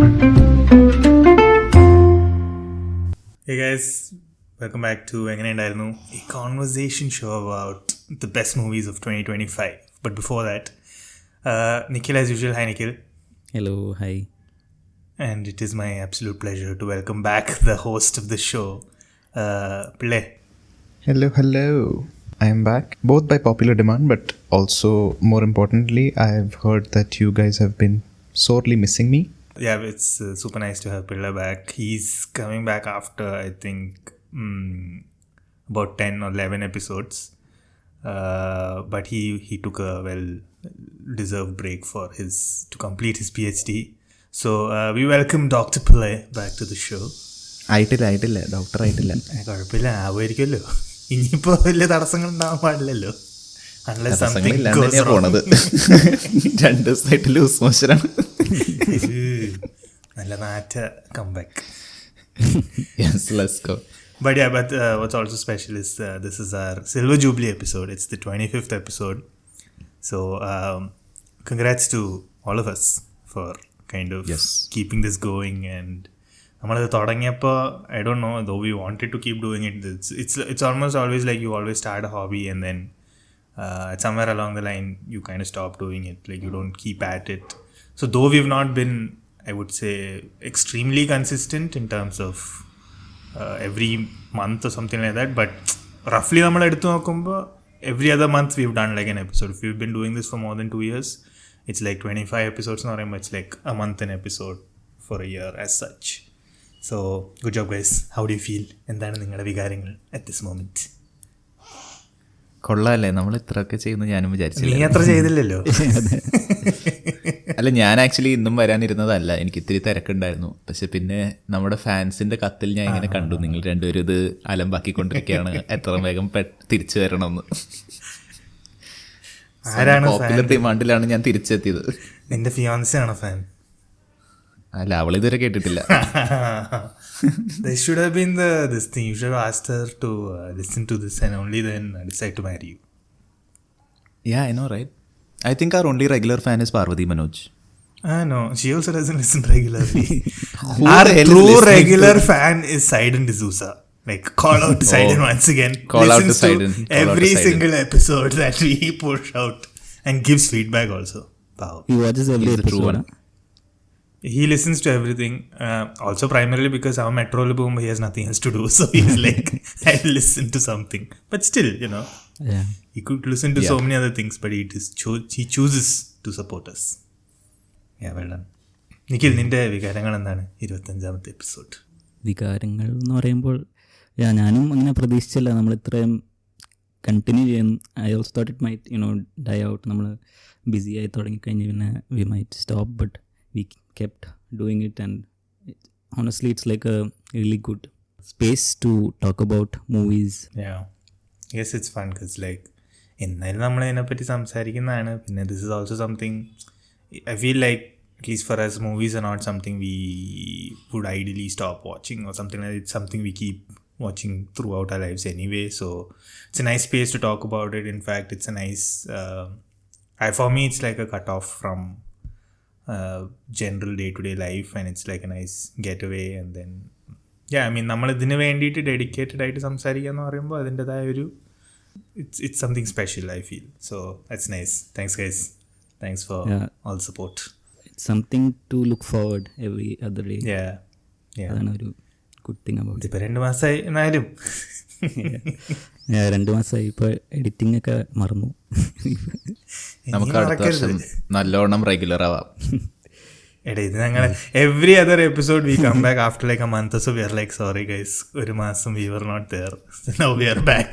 Hey guys, welcome back to എങ്ങനെയുണ്ടായിരുന്നു a conversation show about the best movies of 2025. But before that, Nikhil as usual. Hi Nikhil. Hello, hi. And it is my absolute pleasure to welcome back the host of the show, Pillai. Hello. I am back, both by popular demand, but also more importantly, I've heard that you guys have been sorely missing me. Yeah, it's super nice to have Pillai back. He's coming back after, I think, about 10 or 11 episodes. But he took a well-deserved break to complete his PhD. So we welcome Dr. Pillai back to the show. ആയിട്ടില്ല doctor ആയിട്ടില്ല. കുഴപ്പമില്ല, ആവുമായിരിക്കുമല്ലോ. ഇനിയിപ്പോൾ വലിയ തടസ്സങ്ങൾ ഉണ്ടാവാൻ പാടില്ലല്ലോ. പോണത് 2 ദിവസമായിട്ട് ലൂസ് മോശനാണ്. നല്ല നാറ്റ comeback. Yes, let's go. But what's also special is this is our Silver Jubilee episode. It's the 25th episode. So congrats to all of us for kind of keeping this going. And നമ്മളത് തുടങ്ങിയപ്പോൾ I don't know, though we wanted to keep doing it. It's almost always like you always start a hobby and then somewhere along the line you kind of stop doing it. Like you don't keep at it. So though we've not been, I would say, extremely consistent in terms of every month or something like that, but roughly നമ്മൾ എടുത്തു നോക്കുമ്പോൾ every other month we've done like an episode. If we've been doing this for more than 2 years, it's like 25 episodes എന്ന് പറയുമ്പോൾ it's like a month an episode for a year as such. So good job guys. How do you feel? എന്താണ് നിങ്ങളുടെ വികാരങ്ങൾ at this moment? കൊള്ളാല്ലേ, നമ്മൾ ഇത്രയൊക്കെ ചെയ്യുന്നു ഞാനും വിചാരിച്ചില്ല. നീ അത്ര ചെയ്തില്ലല്ലോ. അല്ല, ഞാൻ ആക്ച്വലി ഇന്നും വരാനിരുന്നതല്ല, എനിക്ക് ഇത്തിരി തിരക്കുണ്ടായിരുന്നു. പക്ഷെ പിന്നെ നമ്മുടെ ഫാൻസിന്റെ കത്തിൽ ഞാൻ ഇങ്ങനെ കണ്ടു, നിങ്ങൾ രണ്ടുപേരും ഇത് അലമ്പാക്കിക്കൊണ്ടിരിക്കുകയാണ്, എത്ര വേഗം തിരിച്ചു വരണമെന്ന്. പോപ്പുലർ ഡിമാൻഡിലാണ് ഞാൻ തിരിച്ചെത്തിയത്. നിന്റെ ഫിയാൻസി ആണോ ഫാൻ? അല്ല, അവളിതുവരെ കേട്ടിട്ടില്ല. There should have been this thing. You should have asked her to listen to this and only then decide to marry you. Yeah, I know, right? I think our only regular fan is Parvati Manoj. No, she also doesn't listen regularly. Our true regular fan is Saiden D'Souza. Like, call out to Saiden once again. Call out to Saiden. Every single episode that we push out and gives feedback also. Wow. He watches every episode. He listens to everything. Also primarily because our metro he has nothing else to do. So he's like, I'll listen to something. But still, you know, he could listen to so many other things, but he chooses to support us. Yeah, well done. Nikhil, നിന്റെ വികാരങ്ങൾ എന്താണ് 25ാമത്തെ episode? വികാരങ്ങൾ എന്ന് പറയുമ്പോൾ ഞാനും അങ്ങനെ പ്രതീക്ഷിച്ചില്ല നമ്മൾ ഇത്രയും കണ്ടിന്യൂ ചെയ്യും. I also thought it might die out. നമ്മൾ ബിസി ആയി തുടങ്ങിക്കഴിഞ്ഞ് പിന്നെ we might stop, but we kept doing it, and honestly it's like a really good space to talk about movies. Yeah, yes, it's fun because like എന്നാലും നമ്മൾ ഇതിനെപ്പറ്റി സംസാരിക്കുന്നതാണ്. പിന്നെ this is also something I feel like, at least for us, movies are not something we would ideally stop watching or something like that. It's something we keep watching throughout our lives anyway, so it's a nice space to talk about it. In fact, it's a nice for me it's like a cut off from general day-to-day life, and it's like a nice getaway. And then I mean നമ്മൾ ഇതിന് വേണ്ടിയിട്ട് dedicated ആയിട്ട് സംസാരിക്കുക എന്ന് പറയുമ്പോൾ അതിൻ്റെതായ ഒരു it's something special, I feel. So that's nice. Thanks guys. Thanks for all the support. It's something to look forward every other day. Yeah. അതാണ് ഒരു good thing about it. ഇപ്പോൾ 2 മാസമായി എന്നാലും 2 മാസമായി. ഇപ്പോൾ എഡിറ്റിംഗ് ഒക്കെ മറന്നു. നമുക്ക് അടുത്ത വർഷം നല്ലോണം റെഗുലർ ആവാം. എടേ, ഇത് ഞങ്ങൾ every other episode we come back after like a month or so. We are like, sorry guys, ഒരു മാസം we were not there. Now we are back.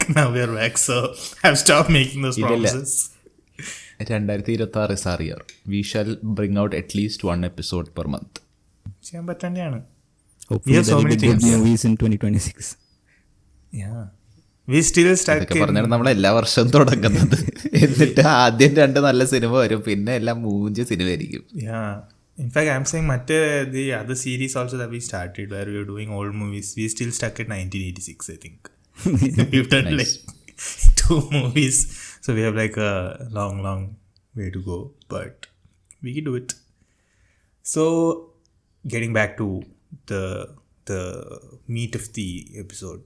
So I've stopped making those promises. 2026 is our year. We shall bring out at least 1 episode per month. ചെയ്യാൻ പറ്റേണ്ടതാണ്. Hopefully there will be good movies in 2026. Yeah. We still stuck in... പറഞ്ഞാൽ നമ്മൾ എല്ലാ വർഷവും തുടങ്ങുന്നത്, എന്നിട്ട് ആദ്യം 2 നല്ല cinema വരും, പിന്നെ എല്ലാം 3 സിനിമ ആയിരിക്കും. Yeah. In fact, I'm saying the other series also that we started where we were doing old movies, we still stuck at 1986, I think. We've done like 2 movies. So we have like a long way to go, but we can do it. So getting back to the meat of the episode,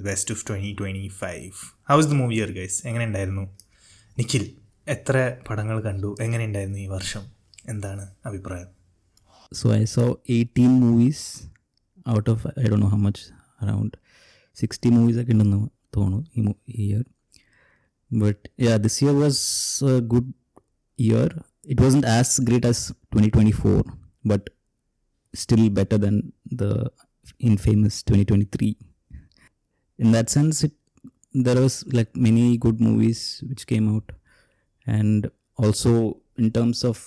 best of 2025. How was the movie year, guys? എങ്ങനെ ഉണ്ടായിരുന്നു? നിഖിൽ, എത്ര പടങ്ങൾ കണ്ടു? എങ്ങനെ ഉണ്ടായിരുന്നു ഈ വർഷം? എന്താണ് അഭിപ്രായം? So I saw 18 movies out of, I don't know how much, around 60 movies ഒക്കെ ഉണ്ടെന്ന് തോന്നുന്നു ഈ year. But yeah, this year was a good year. It wasn't as great as 2024, but still better than the infamous 2023. In that sense, there was like many good movies which came out, and also in terms of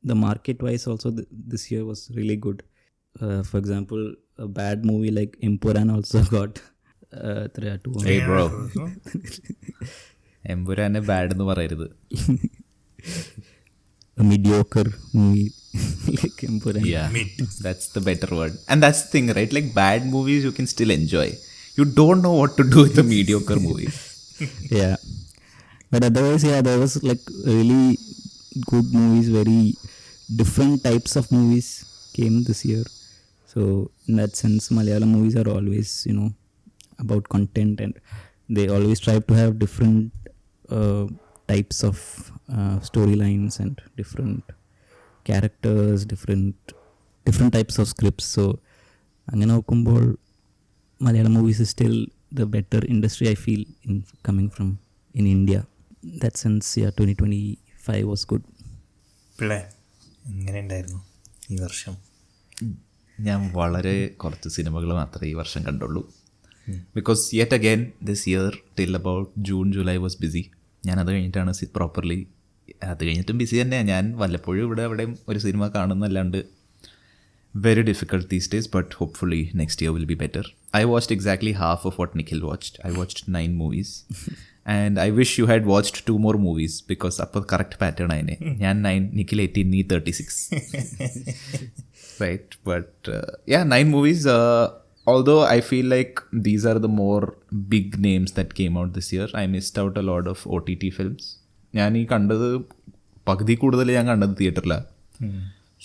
the market wise also this year was really good. For example, a bad movie like Empuran also got 2. Hey bro, എമ്പുരാനെ bad എന്ന് പറയരുത്. A mediocre movie like Empuran. Yeah, that's the better word. And that's the thing, right? Like bad movies you can still enjoy. You don't know what to do with a mediocre movie. Yeah, but otherwise, yeah, there was like really good movies, very different types of movies came this year. So in that sense, Malayalam movies are always, about content, and they always try to have different types of storylines and different characters, different types of scripts. So അങ്ങനെ നോക്കുമ്പോൾ Malayalam movies is still the better industry, I feel, coming from in India. In that sense, yeah, 2025 was good. പിള്ളേ, എങ്ങനെ ഉണ്ടായിരുന്നു ഈ വർഷം? ഞാൻ വളരെ കുറച്ച് സിനിമകൾ മാത്രമേ ഈ വർഷം കണ്ടുള്ളൂ. Because yet again this year till about June July was busy. ഞാൻ അത് കഴിഞ്ഞിട്ടാണ് പ്രോപ്പർലി, അത് കഴിഞ്ഞിട്ടും ബിസി തന്നെയാണ്. ഞാൻ വല്ലപ്പോഴും ഇവിടെ അവിടെയും ഒരു cinema കാണുന്നല്ലാണ്ട് very difficult these days, but hopefully next year will be better. I watched exactly half of what Nikhil watched. I watched 9 movies. And I wish you had watched 2 more movies, because appo correct pattern aine. Njan 9, Nikhil 18, nee 36. Right, but yeah, 9 movies. Although I feel like these are the more big names that came out this year, I missed out a lot of OTT films. ഞാൻ ഈ കണ്ടത് പകുതി കൂടുതൽ ഞാൻ കണ്ടത് തിയേറ്ററിലാണ്.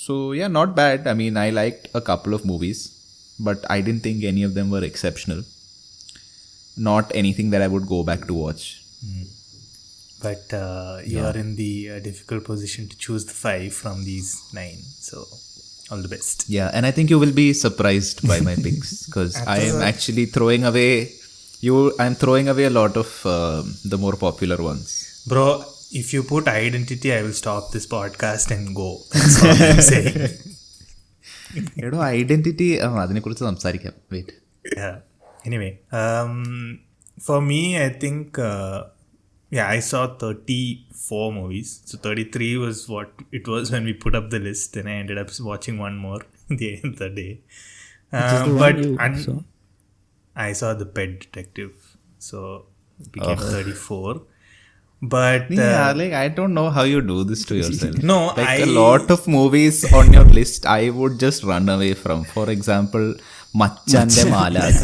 So yeah, not bad. I mean, I liked a couple of movies, but I didn't think any of them were exceptional. Not anything that I would go back to watch. But you are in the difficult position to choose the 5 from these 9. So all the best. Yeah, and I think you will be surprised by my picks, because I am actually throwing away. I'm throwing away a lot of the more popular ones. Bro, if you put identity, I will stop this podcast and go. That's all I'm saying. എടോ identity, അതിനെക്കുറിച്ച് സംസാരിക്കാം. Wait. Yeah. Anyway, for me, I think, I saw 34 movies. So 33 was what it was when we put up the list, and I ended up watching one more the end of the day. But I saw The Pet Detective, so it became 34. But like, I don't know how you do this to yourself. No, like a lot of movies on your list I would just run away from. For example, മച്ചാന്റെ മാലാഖ,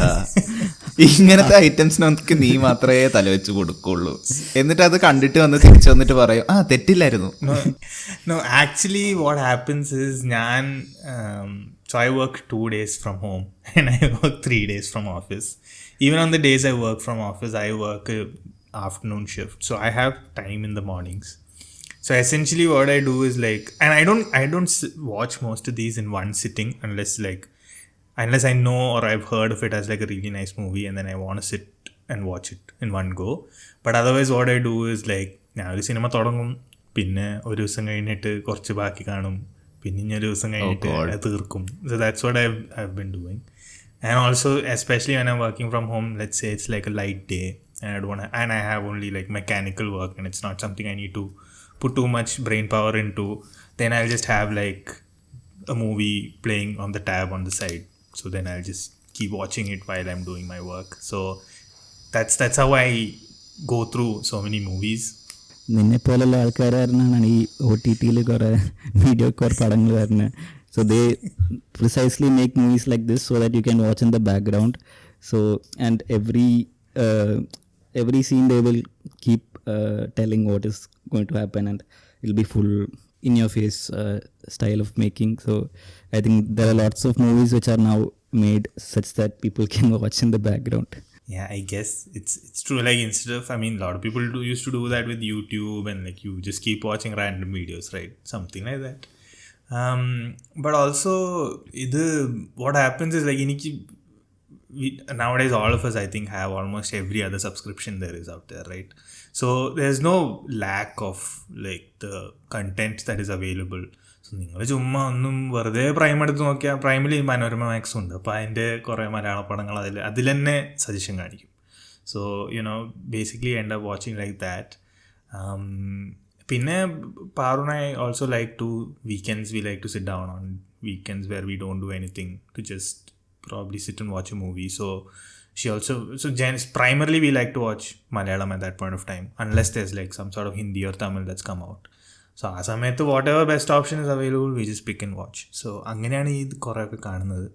ഇങ്ങനത്തെ items നമുക്ക് നീ മാത്രമേ തലവെച്ച് കൊടുക്കുള്ളൂ. എന്നിട്ട് അത് കണ്ടിട്ട് വന്ന് തിരിച്ചു വന്നിട്ട് പറയും തെറ്റില്ലായിരുന്നു. No, actually what happens is so I work 2 days from home and I work 3 days from office. Even on the days I work from office, I work afternoon shift, so I have time in the mornings. So essentially what I do is like, and I don't watch most of these in one sitting unless I know or I've heard of it as like a really nice movie, and then I want to sit and watch it in one go. But otherwise what I do is like, ഞാൻ ഒരു cinema തുടങ്ങും, പിന്നെ ഒരു ദിവസം കഴിഞ്ഞിട്ട് കുറച്ച് ബാക്കി കാണും, പിന്നെ ഇനി ഒരു ദിവസം കഴിഞ്ഞിട്ട് തീർക്കും. So that's what I've been doing. And also, especially when I'm working from home, let's say it's like a light day, and I have only like mechanical work, and it's not something I need to put too much brain power into, then I'll just have like a movie playing on the tab on the side. So then I'll just keep watching it while I'm doing my work. So that's how I go through so many movies. നിന്നെ പോലുള്ള ആൾക്കാർ കാരണമാണ് ഈ OTT കുറേ മീഡിയോക്കോർ പടങ്ങൾ വരുന്നത്. So they precisely make movies like this so that you can watch in the background. So, and every scene they will keep telling what is going to happen, and it'll be full in your face style of making. So I think there are lots of movies which are now made such that people can watch in the background. Yeah, I guess it's true. Like, instead of, I mean, a lot of people used to do that with YouTube, and like you just keep watching random videos, right? Something like that. But also, what happens is, like, nowadays all of us, I think, have almost every other subscription there is out there, right? So there's no lack of like the content that is available. So നിങ്ങൾ ചുമ്മാ ഒന്നും വെറുതെ prime എടുത്ത് നോക്കിയാൽ പ്രൈമിൽ Manorama max ഉണ്ട്, അപ്പോൾ അതിൻ്റെ കുറേ മലയാള പടങ്ങൾ അതിൽ തന്നെ സജഷൻ കാണിക്കും. So basically end up watching like that. പിന്നെ Parun, I also like to weekends, we like to sit down on weekends where we don't do anything, to just probably sit and watch a movie. So she also, primarily we like to watch Malayalam at that point of time, unless there's like some sort of Hindi or Tamil that's come out. So ആ സമയത്ത് whatever best option is available, we just pick and watch. So അങ്ങനെയാണ് ഇത് കുറേയൊക്കെ കാണുന്നത്.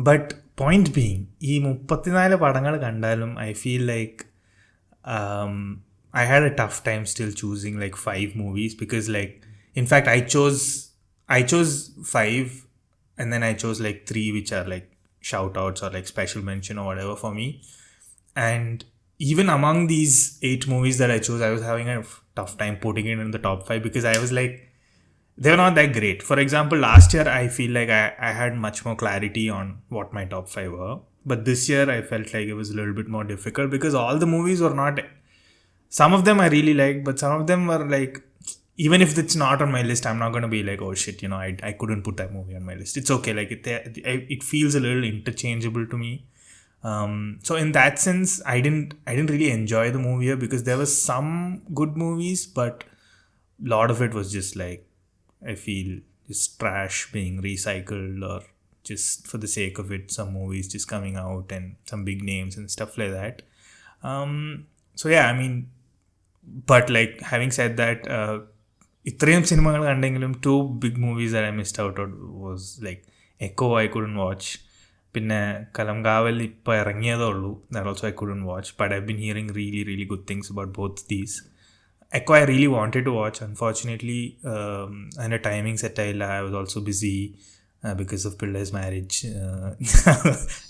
But point being, ഈ 34 പടങ്ങൾ കണ്ടാലും I feel like I had a tough time still choosing like 5 movies, because like, in fact, I chose 5, and then I chose like 3 which are like shout outs or like special mention or whatever for me. And even among these 8 movies that I chose, I was having a tough time putting it in the top 5, because I was like, they were not that great. For example, last year I feel like I had much more clarity on what my top 5 were, but this year I felt like it was a little bit more difficult, because all the movies were not, some of them I really liked, but some of them were like, even if it's not on my list, I'm not going to be like, oh shit, I couldn't put that movie on my list. It's okay. Like, it feels a little interchangeable to me. So in that sense, I didn't really enjoy the movie here, because there was some good movies, but a lot of it was just like, I feel, just trash being recycled, or just for the sake of it, some movies just coming out and some big names and stuff like that. So yeah, I mean, but like, having said that, ഇത്രയും സിനിമകൾ കണ്ടെങ്കിലും 2 big movies that I missed out on was like Echo, I couldn't watch. പിന്നെ കലംകാവൽ ഇപ്പോൾ ഇറങ്ങിയതേ ഉള്ളൂ, that also I couldn't watch, but I've been hearing really really good things about both these. Echo I really wanted to watch, unfortunately അതിൻ്റെ timing set ആയില്ല. I was also busy because of Pillai's marriage.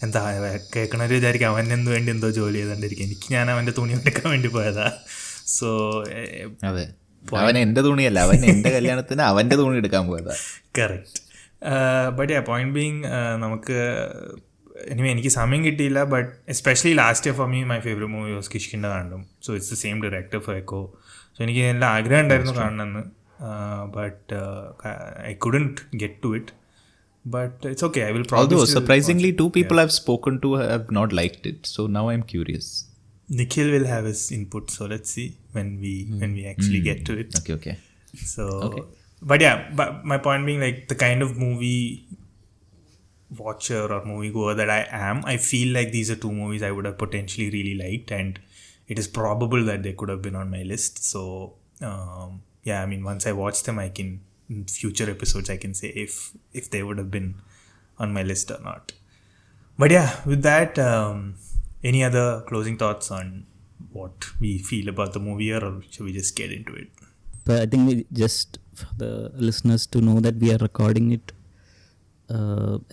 എന്താ കേൾക്കണവർ വിചാരിക്കും അവൻ എന്ത് വേണ്ടി എന്തോ ജോലി ചെയ്തുകൊണ്ടിരിക്കും. ഞാൻ അവൻ്റെ തുണി എടുക്കാൻ വേണ്ടി പോയതാ. സോ അതെ, അവൻ എൻ്റെ തുണിയല്ല, അവൻ എൻ്റെ കല്യാണത്തിന് അവൻ്റെ തുണി എടുക്കാൻ പോയതാ. കറക്റ്റ്. ബട്ട് പോയിന്റ് ബീങ്, നമുക്ക് എനിക്ക് സമയം കിട്ടിയില്ല. But especially last year for me my favourite movie was Kishkindhakandam. So it's the same director for Eko. സോ എനിക്ക് നല്ല ആഗ്രഹം ഉണ്ടായിരുന്നു കാണണമെന്ന്, but I couldn't get to it. But it's okay, I will probably. Although surprisingly 2 people I've spoken to have not liked it, so now I'm curious. Nikhil will have his input, so let's see when we actually get to it. Okay. So, okay. But yeah, but my point being, like, the kind of movie watcher or movie goer that I am, I feel like these are 2 movies I would have potentially really liked, and it is probable that they could have been on my list. So yeah, I mean, once I watch them, I can, in future episodes, I can say if they would have been on my list or not. But yeah, with that, any other closing thoughts on what we feel about the movie, or should we just get into it? But I think we just, for the listeners to know that we are recording it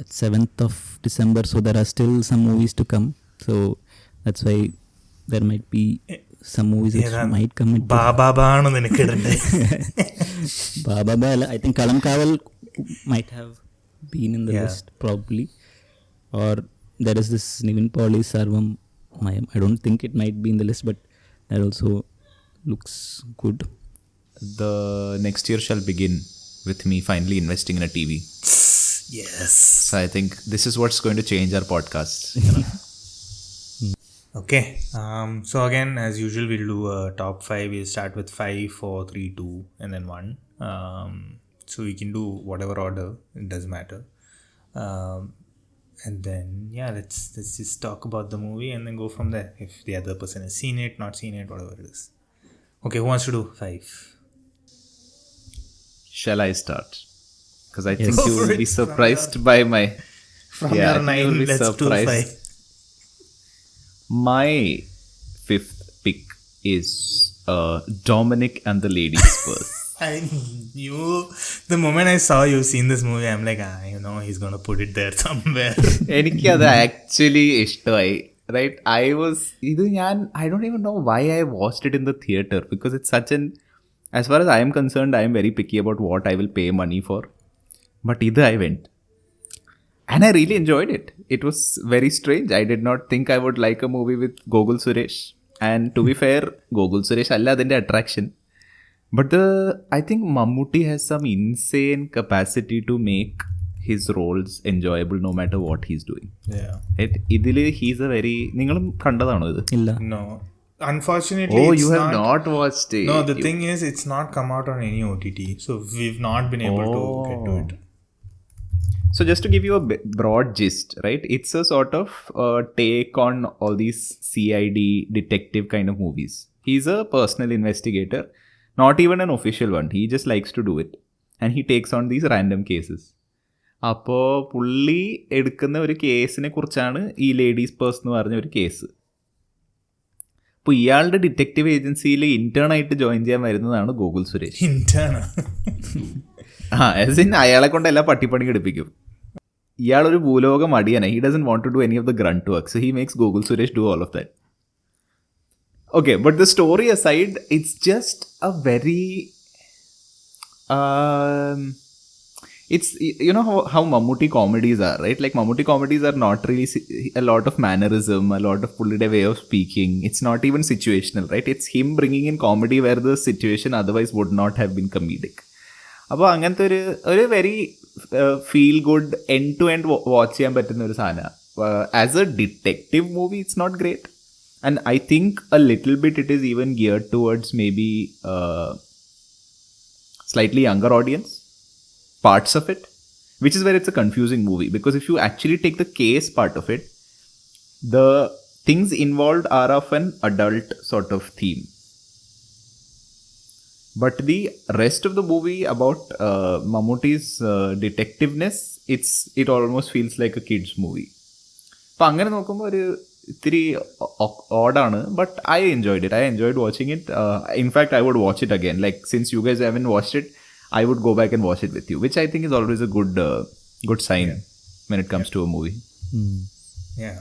at 7th of December, so there are still some movies to come. So that's why there might be some movies which might come into. Baba നിനക്കിടണ്ടേ? Baba, I think Kalamkaval might have been in the list probably, or there is this Nivin Pauli Sarvam. I don't think it might be in the list, but that also looks good. The next year shall begin with me finally investing in a TV. Yes. So I think this is what's going to change our podcast. Okay. So again, as usual, we'll do a top 5. We'll start with 5, 4, 3, 2, and then 1. So we can do whatever order. It doesn't matter. And then yeah, let's just talk about the movie and then go from there. If the other person has seen it, not seen it, whatever it is. Okay, who wants to do 5? Shall I start? Because I think you will be surprised by my. From your 9, let's do 5. My 5th pick is Dominic and the Ladies' Purse. I knew the moment I saw you seen this movie, I'm like, he's gonna put it there somewhere. എനിക്കത് actually ഇഷ്ടമായി. Right, I don't even know why I watched it in the theater, because it's such an, as far as I am concerned, I am very picky about what I will pay money for. But either I went. And I really enjoyed it. It was very strange. I did not think I would like a movie with Gokul Suresh. And to be fair, Gokul Suresh alla adinte attraction. But I think Mammootty has some insane capacity to make his roles enjoyable no matter what he's doing. Yeah. ഇതില് he's a very, നിങ്ങളും കണ്ടതാണോ ഇത്? ഇല്ല. No. Unfortunately, Oh, it's you have not watched it. No, the thing is, it's not come out on any OTT, so we've not been able to get to it. So just to give you a broad gist, right? It's a sort of take on all these CID detective kind of movies. He's a personal investigator, not even an official one. He just likes to do it. And he takes on these random cases. അപ്പോൾ പുള്ളി എടുക്കുന്ന ഒരു കേസിനെ കുറിച്ചാണ് ഈ ladies purse എന്ന് പറഞ്ഞ ഒരു കേസ്. അപ്പോൾ ഇയാളുടെ ഡിറ്റക്റ്റീവ് ഏജൻസിയിൽ ഇന്റേൺ ആയിട്ട് ജോയിൻ ചെയ്യാൻ വരുന്നതാണ് ഗോകുൽ സുരേഷ്. ആസ് ഇൻ അയാളെ കൊണ്ട് എല്ലാ പട്ടിപ്പണി എടുപ്പിക്കും. ഇയാളൊരു ഭൂലോക മടിയാണ്. He doesn't want to do any of the ground work, so he makes Gokul Suresh do all of that. Okay, but the story aside, it's just a very it's, you know how Mammootty comedies are, right? Like Mammootty comedies are not really a lot of mannerism, a lot of pulled way of speaking. It's not even situational, right? It's him bringing in comedy where the situation otherwise would not have been comedic. അപ്പോൾ അങ്ങനത്തെ ഒരു very feel good end to end watch ചെയ്യാൻ പറ്റുന്ന ഒരു സാധനം. As a detective movie it's not great. And I think a little bit it is even geared towards maybe slightly younger audience, parts of it, which is where it's a confusing movie. Because if you actually take the case part of it, the things involved are of an adult sort of theme. But the rest of the movie about Mammootty's detectiveness, it almost feels like a kid's movie. അപ്പോൾ അങ്ങനെ നോക്കുമ്പോൾ ഒരു ഇത്തിരി ഓഡാണ്. But I enjoyed watching it. In fact I would watch it again. Like since you guys haven't watched it, I would go back and watch it with you, which I think is always a good sign when it comes to a movie. Yeah.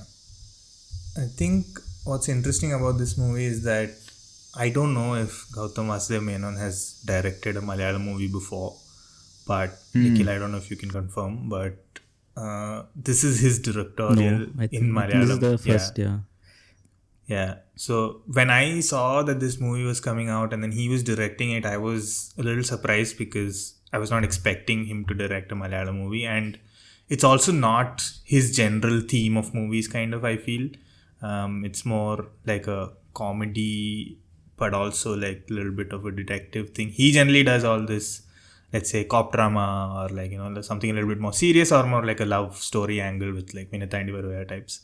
I think what's interesting about this movie is that I don't know if Gautam Vasudev Menon has directed a Malayalam movie before, but Nikhil, I don't know if you can confirm, but this is his directorial in Malayalam. This is the first, Yeah. So when I saw that this movie was coming out and then he was directing it, I was a little surprised because I was not expecting him to direct a Malayalam movie, and it's also not his general theme of movies, kind of, I feel. It's more like a comedy, but also like a little bit of a detective thing. He generally does all this, let's say, cop drama or like, something a little bit more serious or more like a love story angle with like Vinitha and Varuya types.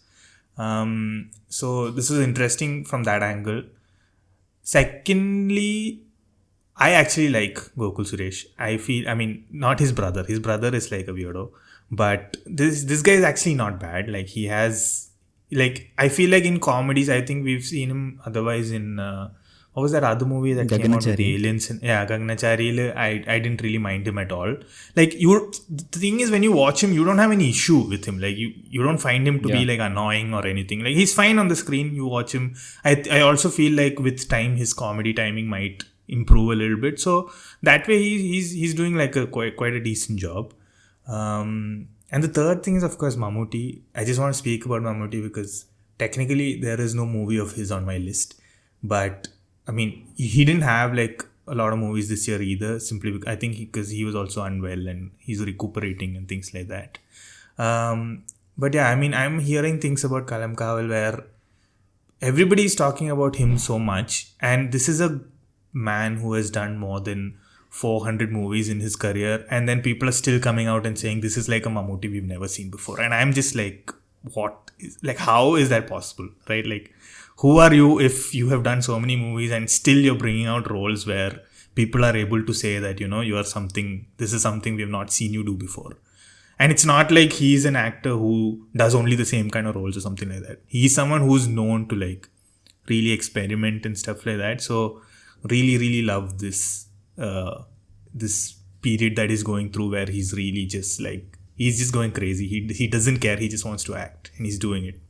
So this was interesting from that angle. Secondly, I actually like Gokul Suresh. I mean, not his brother. His brother is like a weirdo. But this guy is actually not bad. Like he has, like, I feel like in comedies, I think we've seen him otherwise in... what was that other movie that came out with the aliens? Gaganachari. I didn't really mind him at all. Like the thing is, when you watch him, you don't have any issue with him. Like you don't find him to be like annoying or anything. Like he's fine on the screen. You watch him. I also feel like with time, his comedy timing might improve a little bit. So that way, he's doing like quite a decent job. And the third thing is, of course, Mammootty. I just want to speak about Mammootty because technically there is no movie of his on my list, but I mean, he didn't have like a lot of movies this year either, simply because I think because he was also unwell and he's recuperating and things like that. But yeah, I mean, I'm hearing things about Kalam Kaval where everybody is talking about him so much, and this is a man who has done more than 400 movies in his career, and then people are still coming out and saying this is like a Mammootty we've never seen before, and I'm just like, how is that possible, right? Like, who are you if you have done so many movies and still you're bringing out roles where people are able to say that, you are something, this is something we have not seen you do before. And it's not like he's an actor who does only the same kind of roles or something like that. He's someone who's known to like really experiment and stuff like that. So really, really love this this period that he's going through where he's really just like, he's just going crazy. He doesn't care. He just wants to act, and he's doing it.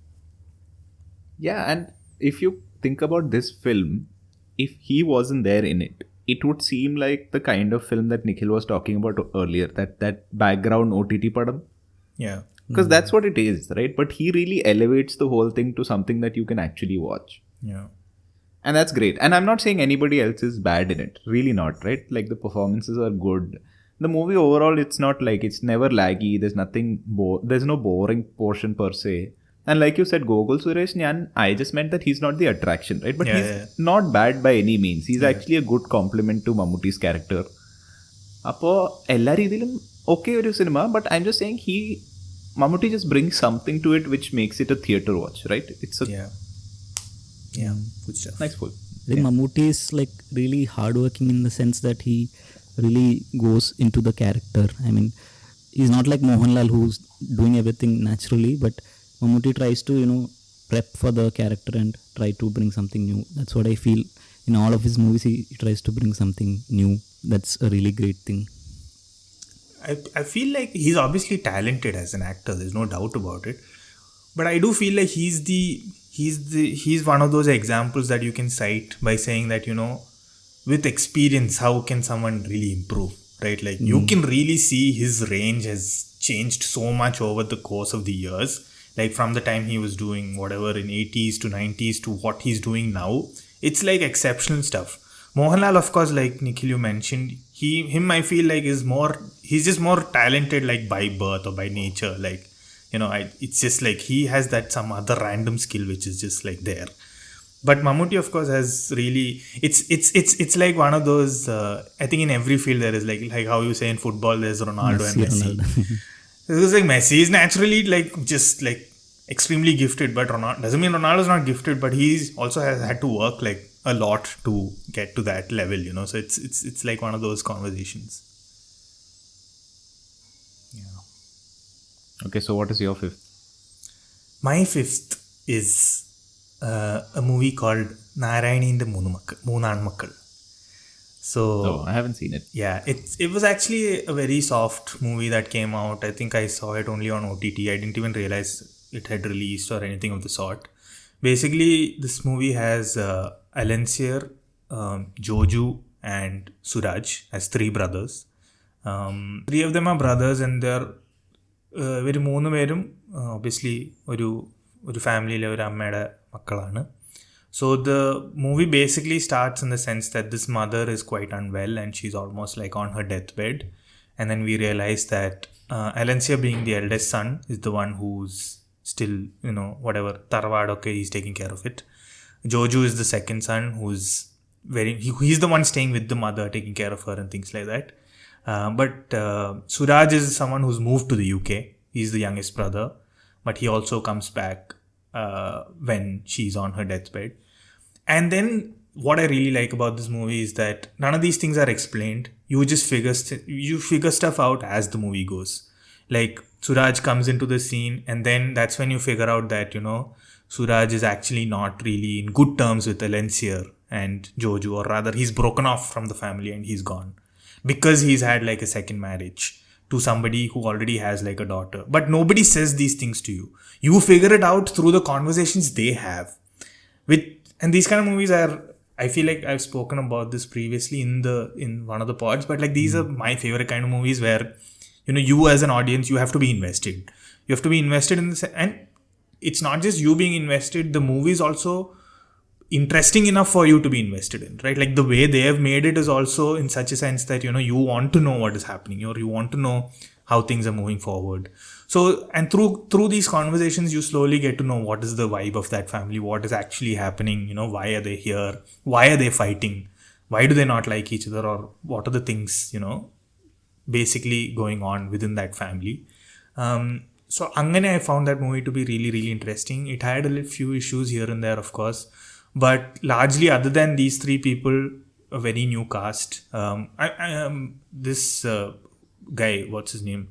Yeah, and if you think about this film, if he wasn't there in it, it would seem like the kind of film that Nikhil was talking about earlier, that background OTT padam. Yeah. Because that's what it is, right? But he really elevates the whole thing to something that you can actually watch. Yeah. And that's great. And I'm not saying anybody else is bad in it. Really not, right? Like the performances are good. The movie overall, it's not like, it's never laggy. There's nothing, there's no boring portion per se. And like you said, Gogol Suresh, I just meant that he's not the attraction, right? But he's not bad by any means. He's actually a good compliment to Mammooty's character. Appo, ella reethilum okay oru cinema, but I'm just saying Mammootty just brings something to it which makes it a theatre watch, right? It's a good stuff. Nice film. I think Mammootty is like really hardworking in the sense that he really goes into the character. I mean, he's not like Mohanlal who's doing everything naturally, but Mammootty tries to, prep for the character and try to bring something new. That's what I feel. In all of his movies, he tries to bring something new. That's a really great thing. I feel like he's obviously talented as an actor. There's no doubt about it. But I do feel like he's one of those examples that you can cite by saying that, with experience, how can someone really improve, right? Like you can really see his range has changed so much over the course of the years. Like from the time he was doing whatever in 80s to 90s to what he's doing now, it's like exceptional stuff. Mohanlal, of course, like Nikhil, you mentioned, I feel like he's just more talented like by birth or by nature. Like, it's just like he has that some other random skill which is just like there. But Mammootty, of course, has really, it's like one of those, I think in every field there is like how you say in football, there's Ronaldo and Messi. It was like Messi is naturally like just like extremely gifted, but doesn't mean Ronaldo's not gifted, but he's also has had to work like a lot to get to that level, so it's like one of those conversations. Yeah. Okay, so what is your fifth? My fifth is a movie called Narayaniinte Moonanmakkal. So I haven't seen it. Yeah, it was actually a very soft movie that came out. I think I saw it only on OTT. I didn't even realize it had released or anything of the sort. Basically, this movie has Alensier, Joju and Suraj as three brothers. Three of them are brothers and they're ഇവർ മൂന്ന് പേരും obviously ഒരു ഫാമിലിയിലെ ഒരു അമ്മയുടെ മക്കളാണ്. So the movie basically starts in the sense that this mother is quite unwell and she's almost like on her deathbed. And then we realize that Alensier, being the eldest son, is the one who's still, whatever, Tarwad, okay, he's taking care of it. Joju is the second son who's he's the one staying with the mother, taking care of her and things like that. But Suraj is someone who's moved to the UK. He's the youngest brother, but he also comes back when she's on her deathbed. And then what I really like about this movie is that none of these things are explained. You just figure stuff out as the movie goes. Like Suraj comes into the scene and then that's when you figure out that, Suraj is actually not really in good terms with Alensier and Joju, or rather he's broken off from the family and he's gone because he's had like a second marriage to somebody who already has like a daughter. But nobody says these things to you. You figure it out through the conversations they have. And these kind of movies are, I feel like I've spoken about this previously in one of the pods, but like these are my favorite kind of movies where, you as an audience, you have to be invested. You have to be invested in this, and it's not just you being invested, the movie is also interesting enough for you to be invested in, right? Like the way they have made it is also in such a sense that, you want to know what is happening or you want to know how things are moving forward. So, and through these conversations, you slowly get to know what is the vibe of that family, what is actually happening, why are they here? Why are they fighting? Why do they not like each other? Or what are the things, basically going on within that family? So, angane I found that movie to be really, really interesting. It had a few issues here and there, of course. But largely, other than these three people, a very new cast. This guy, what's his name?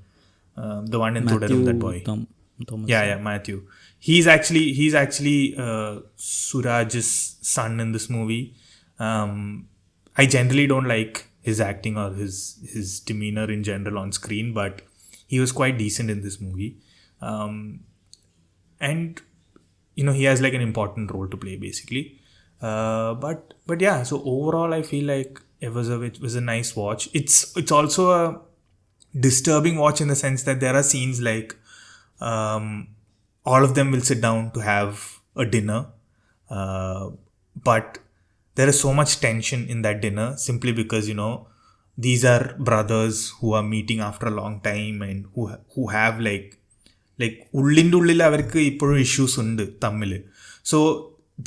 The one in Thudarum, that boy. Thomas. Yeah, Matthew. He's actually Suraj's son in this movie. I generally don't like his acting or his demeanor in general on screen, but he was quite decent in this movie. And he has like an important role to play basically. But yeah, so overall I feel like it was a nice watch. It's also a disturbing watch in the sense that there are scenes like all of them will sit down to have a dinner, but there is so much tension in that dinner simply because these are brothers who are meeting after a long time and who have like ഉള്ളിൻ്റെ ഉള്ളിൽ അവർക്ക് ഇപ്പോഴും issues ഉണ്ട് തമ്മിൽ. So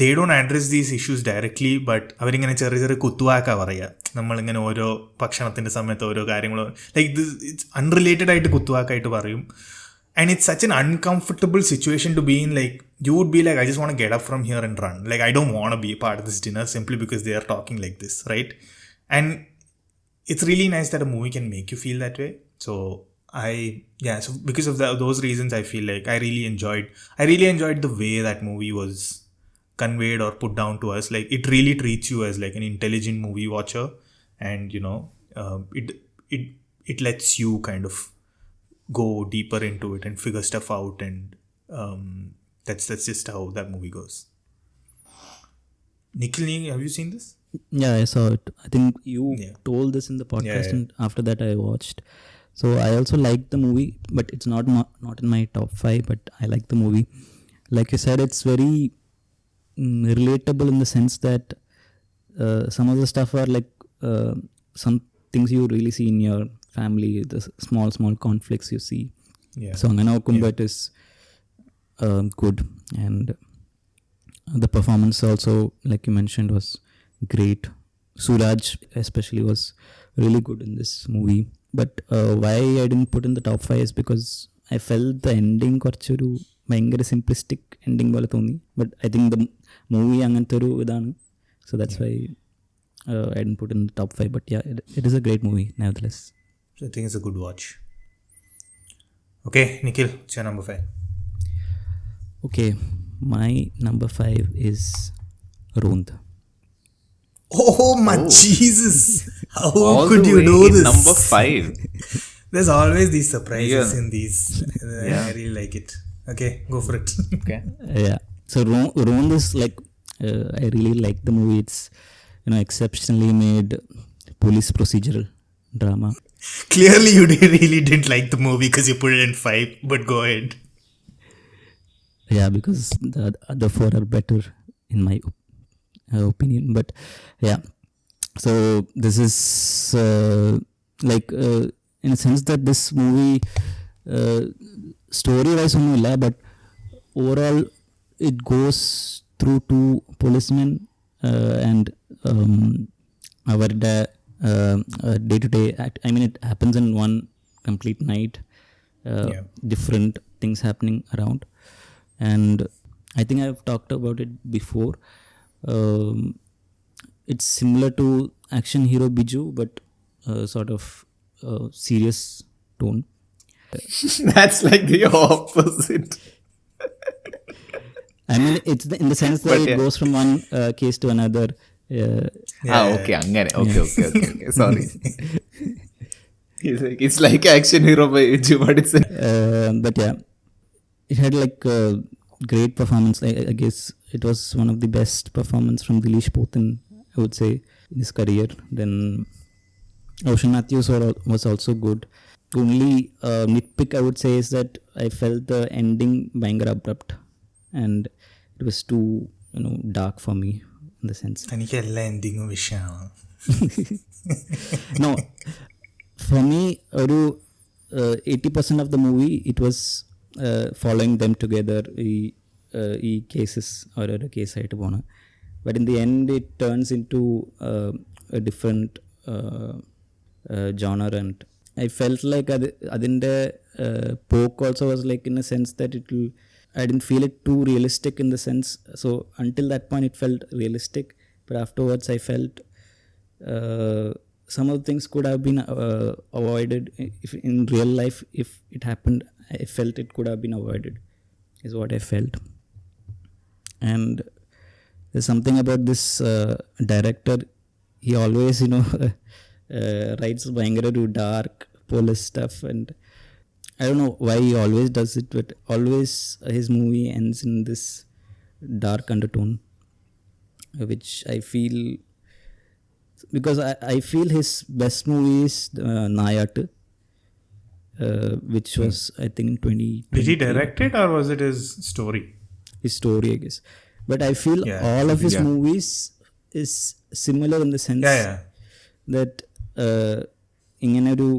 they don't address these issues directly, but അവരിങ്ങനെ ചെറിയ ചെറിയ കുത്തുവാക്കാ പറയുക. നമ്മളിങ്ങനെ ഓരോ ഭക്ഷണത്തിൻ്റെ സമയത്ത് ഓരോ കാര്യങ്ങളോ ലൈക്ക് ദിസ് ഇറ്റ്സ് അൺറിലേറ്റഡ് ആയിട്ട് കുത്തുവാക്കായിട്ട് പറയും. And it's such an uncomfortable situation to be in. Like, you would be like, I just want to get up from here and run. Like, I don't want to be a part of this dinner simply because they are talking like this, right? And it's really nice that a movie can make you feel that way. So so because of those reasons, I feel like I really enjoyed the way that movie was conveyed or put down to us. Like, it really treats you as like an intelligent movie watcher, and it lets you kind of go deeper into it and figure stuff out, and that's just how that movie goes. Nikhil, have you seen this? Yeah, I saw it. I think you told this in the podcast, and after that I watched. So I also liked the movie, but it's not in my top 5, but I like the movie. Like you said, it's very relatable in the sense that some of the stuff are like some things you really see in your family, the small conflicts you see. So it is good, and the performance also, like you mentioned, was great. Suraj especially was really good in this movie. But why I didn't put in the top 5 is because I felt the ending കുറച്ചൊരു ഭയങ്കര simplistic ending പോലെ തോന്നി. But I think the movie അങ്ങനത്തെ ഒരു ഇതാണ്. So that's why I didn't put in the top 5. But yeah, it is a great movie nevertheless. So I think it's a good watch. Okay, Nikhil, what's your number 5? Okay, my number 5 is Roond. Oh my Jesus! How could you do this? Number 5. There's always these surprises in these. I really like it. Okay, go for it. Okay. Yeah. So Roond is like I really like the movie. It's exceptionally made police procedural drama. Clearly, you really didn't like the movie because you put it in 5. But go ahead. Yeah, because the other 4 are better in my opinion. But yeah, so this is in a sense that this movie story wise only, but overall it goes through 2 policemen and our day to day act. I mean, it happens in one complete night. Different things happening around, and I think I've talked about it before. It's similar to action hero Biju, but sort of serious tone. That's like the opposite. I mean, it's in the sense that it goes from one case to another. Okay, angane. Okay. Sorry. It's like action hero by Biju, but it's but yeah, it had like great performance. I guess it was one of the best performance from Dileesh Pothan, I would say, in his career. Then Ocean Matthews was also good. Only nitpick I would say is that I felt the ending bhangar abrupt, and it was too dark for me in the sense. എനിക്ക് എല്ലാ എൻഡിങ്ങും വിഷയമാണ്. No, for me, 80% of the movie it was following them together. ഈ cases ഓരോരോ കേസായിട്ട് പോണ്. But in the end it turns into a different genre, and I felt like adinte poke also was like in a sense that I didn't feel it too realistic in the sense. So until that point it felt realistic, but afterwards I felt some of the things could have been avoided if in real life. If it happened, I felt it could have been avoided, is what I felt. And there's something about this director. He always writes ഭയങ്കര ഒരു dark police stuff and I don't know why he always does it, but always his movie ends in this dark undertone, which I feel, because I feel his best movie is Nayattu, which was I think 20. Did he direct it or was it his story? His story, I guess. But I feel all of his movies is similar in the sense that ingane oru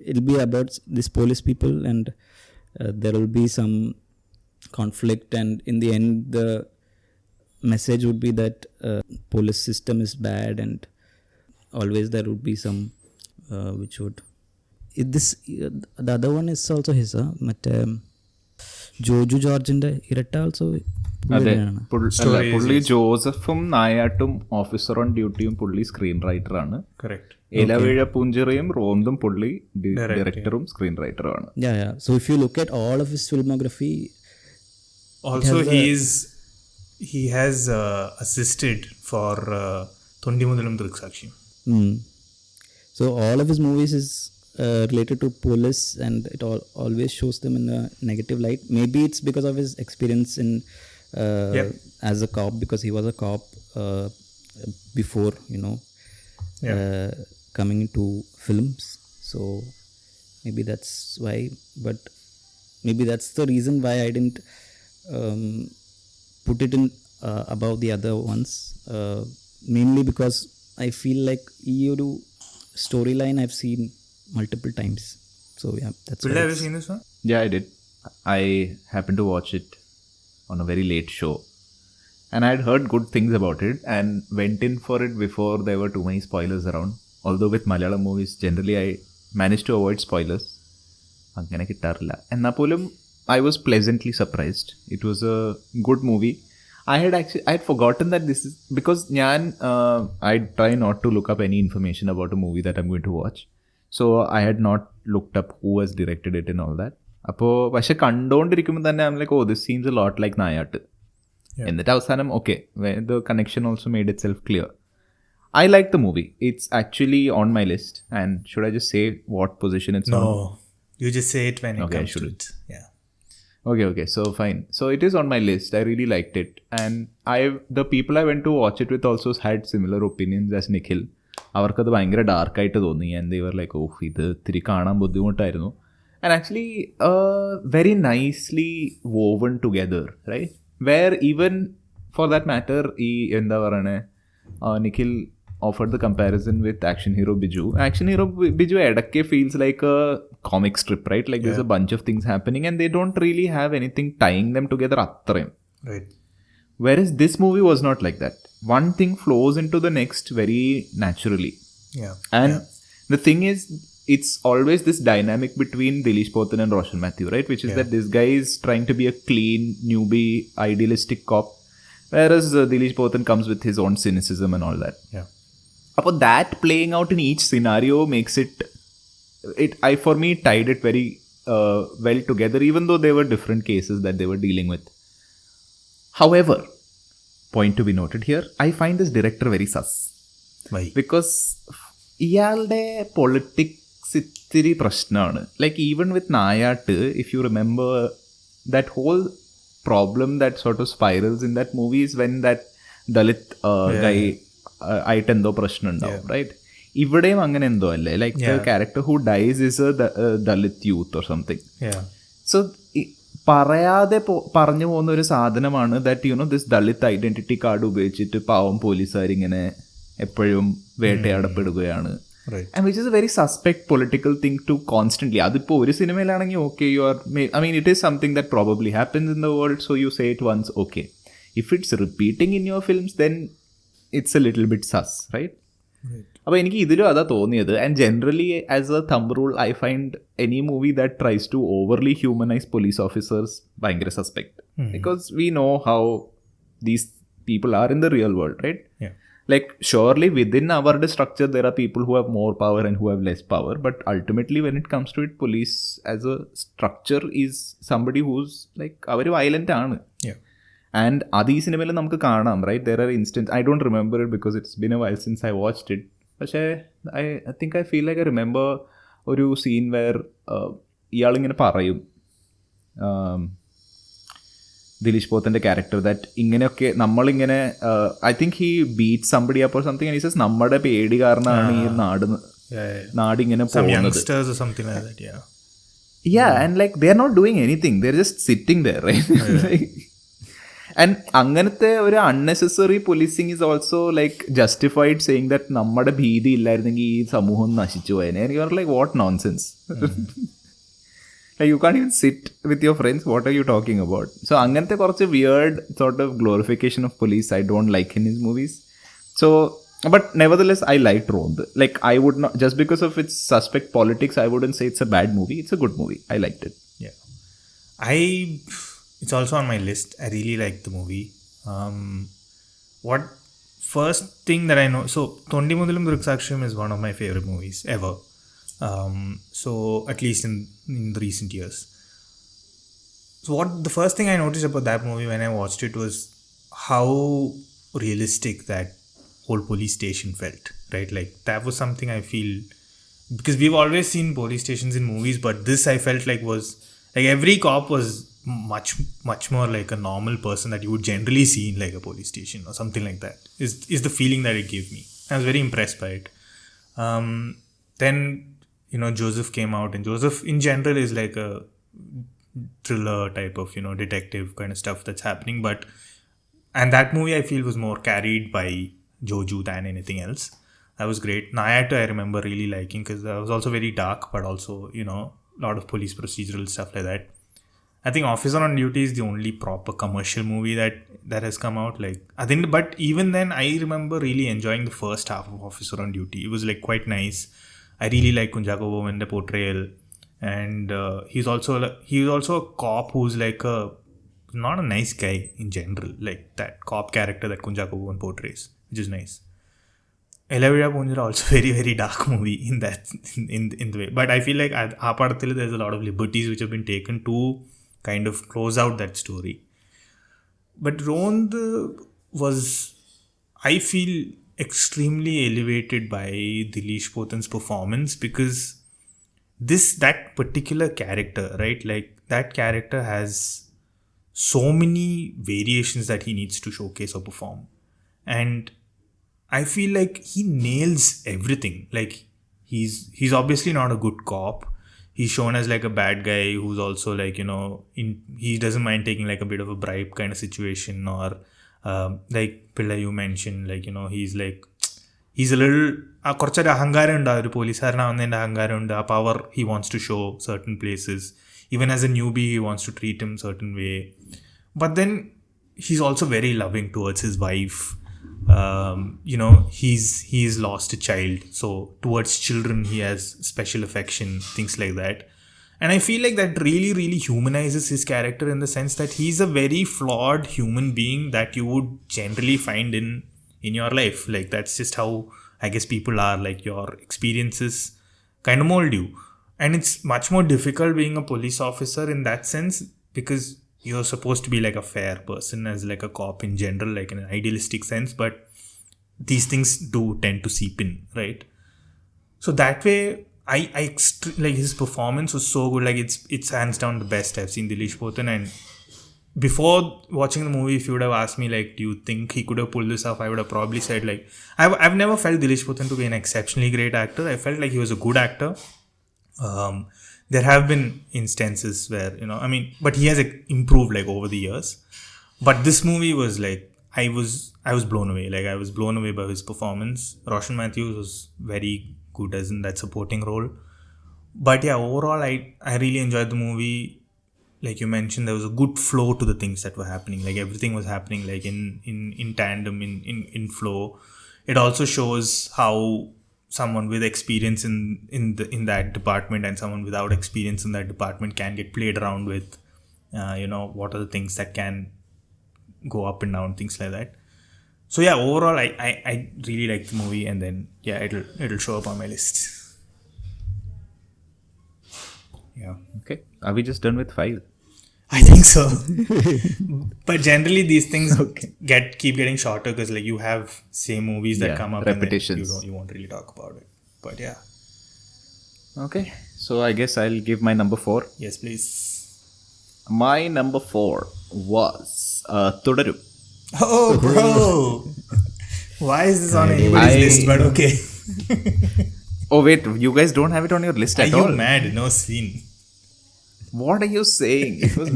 it'll be about these police people and there will be some conflict, and in the end the message would be that police system is bad, and always there would be some which would the other one is also his but Joju ജോർജിന്റെ ഇരട്ട also പുള്ളി ജോസഫും നായാട്ടും officer on ഡ്യൂട്ടിയും പുള്ളി screen റൈറ്ററാണ്. ഇലവിഴ പൂഞ്ചിറയും റോന്തും പുള്ളി ഡയറക്ടറും screen റൈറ്ററുമാണ്. So if you look at all of his filmography, also he has assisted for Thondi Mudalum Druksakshi. So all of his movies is related to police, and it always shows them in a negative light. Maybe it's because of his experience in as a cop, because he was a cop before, coming into films. So maybe that's why, but maybe that's the reason why I didn't put it in above the other ones, mainly because I feel like EOD storyline I've seen multiple times. So that's Pillai, have you seen this one? Yeah, I did. I happened to watch it on a very late show, and I had heard good things about it and went in for it before there were too many spoilers around. Although with Malayalam movies generally I managed to avoid spoilers, അങ്ങനെ കിട്ടാറില്ല. എന്നാൽ പോലും I was pleasantly surprised. It was a good movie. I had forgotten that this is because I try not to look up any information about a movie that I'm going to watch. So I had not looked up who has directed it and all that. അപ്പോൾ പക്ഷെ കണ്ടുകൊണ്ടിരിക്കുമ്പോൾ തന്നെ I'm like, oh, this seems a lot like നായാട്ട്. എന്നിട്ട് അവസാനം the connection also made itself clear. I like the movie. It's actually on my list. And should I just say what position it's on? No, you just say it when it comes to it. Yeah. Okay. So fine. So it is on my list. I really liked it. And the people I went to watch it with also had similar opinions as Nikhil. അവർക്കത് ഭയങ്കര ഡാർക്കായിട്ട് തോന്നി. And they were like ഇത് ഇത്തിരി കാണാൻ ബുദ്ധിമുട്ടായിരുന്നു. And actually very nicely woven together, right? Where even for that matter എന്താ പറയണേ, Nikhil offered the comparison with Action Hero Biju. Action Hero Biju edake feels like a comic strip, right? Like there's a bunch of things happening and they don't really have anything tying them together athrem. Right. Whereas this movie was not like that. One thing flows into the next very naturally. Yeah. And the thing is, it's always this dynamic between Dileesh Pothan and Roshan Mathew, right? Which is that this guy is trying to be a clean, newbie, idealistic cop. Whereas Dileesh Pothan comes with his own cynicism and all that. Yeah. But that playing out in each scenario makes it for me tied it very well together, even though there were different cases that they were dealing with. However, point to be noted here, I find this director very sus. Why? Because ഇയാളുടെ politics ഇത്തിരി പ്രശ്നമാണ്. Like even with Nayattu, if you remember, that whole problem that sort of spirals in that movie is when that Dalit guy ആയിട്ട് എന്തോ പ്രശ്നം ഉണ്ടാവും, right? ഇവിടെയും അങ്ങനെ എന്തോ അല്ലേ, like the character who dies is a Dalit youth or something. So പറയാതെ പറഞ്ഞു പോകുന്ന ഒരു സാധനമാണ് that this Dalit identity card ഉപയോഗിച്ചിട്ട് പാവം പോലീസുകാരിങ്ങനെ എപ്പോഴും വേട്ടയാടപ്പെടുകയാണ്. And which is a very suspect political thing to constantly. അതിപ്പോൾ ഒരു സിനിമയിലാണെങ്കിൽ it is something that probably happens in the world, so you say it once, okay. If it's repeating in your films, then it's a little bit sus, right? അപ്പോൾ എനിക്ക് ഇതിലും അതാ തോന്നിയത്. And generally as a thumb rule I find any movie that tries to overly humanise police officers ഭയങ്കര suspect, because we know how these people are in the real world, right? Like surely within our structure there are people who have more power and who have less power, but ultimately when it comes to it, police as a structure is somebody who's like avaru violent aanu. And adi cinema la namukku kaanam, right? There are instances, I don't remember it because it's been a while since I watched it, പക്ഷേ I think I feel like I remember ഒരു scene wear ഇയാളിങ്ങനെ പറയും, Dileesh പോത്തൻ്റെ character, that ഇങ്ങനെയൊക്കെ നമ്മളിങ്ങനെ I think he beat somebody up or something and he says നമ്മുടെ പേടി കാരണമാണ് ഈ നാടിങ്ങനെ പോകുന്നത്. Yeah, and like they're not doing anything, they're just sitting there, right? And അങ്ങനത്തെ ഒരു unnecessary policing is also like justified, saying that നമ്മുടെ ഭീതി ഇല്ലായിരുന്നെങ്കിൽ ഈ സമൂഹം നശിച്ചു പോയേനെ. And you are like, what nonsense. Like you can't even sit with your friends, what are you talking about? So അങ്ങനത്തെ കുറച്ച് weird sort of glorification of police I don't like in his movies. So but nevertheless I liked Rond. Like I would not, just because of its suspect politics, I wouldn't say it's a bad movie. It's a good movie. I liked it. Yeah, it's also on my list. I really liked the movie. What first thing that I know, so Thondi Mudalum Durksaksham is one of my favorite movies ever. So at least in the recent years. So what the first thing I noticed about that movie when I watched it was how realistic that whole police station felt, right? Like that was something I feel, because we've always seen police stations in movies, but this I felt like was like every cop was much more like a normal person that you would generally see in like a police station or something like that is the feeling that it gave me. I was very impressed by it. Then Joseph came out, and Joseph in general is like a thriller type of detective kind of stuff that's happening, and that movie I feel was more carried by Joju than anything else. That was great. Nayatu I remember really liking, because that was also very dark, but also a lot of police procedural stuff like that. I think Officer on Duty is the only proper commercial movie that has come out. Like I think, but even then I remember really enjoying the first half of Officer on Duty. It was like quite nice. I really like Kunjako Bowman's portrayal, and he's also a cop who's like not a nice guy in general, like that cop character that Kunjako Bowen portrays, which is nice. Elavira Punjara also very very dark movie in that in the way, but I feel like Apadathil there's a lot of liberties which have been taken to kind of close out that story. But Rond was, I feel, extremely elevated by Dileesh Pothan's performance, because that particular character, right, like that character has so many variations that he needs to showcase or perform, and I feel like he nails everything. Like he's obviously not a good cop. He's shown as like a bad guy who's also like he doesn't mind taking like a bit of a bribe kind of situation, or like Pillai you mentioned, like he's a little കുറച്ചൊരു അഹങ്കാരം ഉണ്ട്. ആ ഒരു പോലീസുകാരനാവുന്നതിൻ്റെ അഹങ്കാരം ഉണ്ട്. ആ power he wants to show certain places. Even as a newbie he wants to treat him certain way, but then he's also very loving towards his wife. He's lost a child, so towards children he has special affection, things like that. And I feel like that really really humanizes his character, in the sense that he's a very flawed human being that you would generally find in your life. Like that's just how I guess people are. Like your experiences kind of mold you, and it's much more difficult being a police officer in that sense, because you're supposed to be like a fair person as like a cop in general, like in an idealistic sense, but these things do tend to seep in, right? So that way like his performance was so good. Like it's hands down the best I've seen Dileesh Pothan. And before watching the movie, if you would have asked me like, do you think he could have pulled this off, I would have probably said like I've never felt Dileesh Pothan to be an exceptionally great actor. I felt like he was a good actor. There have been instances where but he has improved like over the years. But this movie was like I was blown away. Like I was blown away by his performance. Roshan Matthews was very good as in that supporting role. But yeah, overall I really enjoyed the movie. Like you mentioned, there was a good flow to the things that were happening. Like everything was happening like in tandem, in flow. It also shows how someone with experience in that department and someone without experience in that department can get played around with. What are the things that can go up and down, things like that. So yeah, overall I really liked the movie, and then yeah, it'll show up on my list. Yeah. Okay, are we just done with 5? I think so. But generally these things keep getting shorter because like you have same movies that come up repetitions. And then you won't really talk about it. But yeah. Okay. So I guess I'll give my number 4. Yes, please. My number 4 was Thudarum. Oh, bro. Why is this on anybody's list? But okay. Oh, wait. You guys don't have it on your list at all? Are you mad? No scene. What are you saying? It was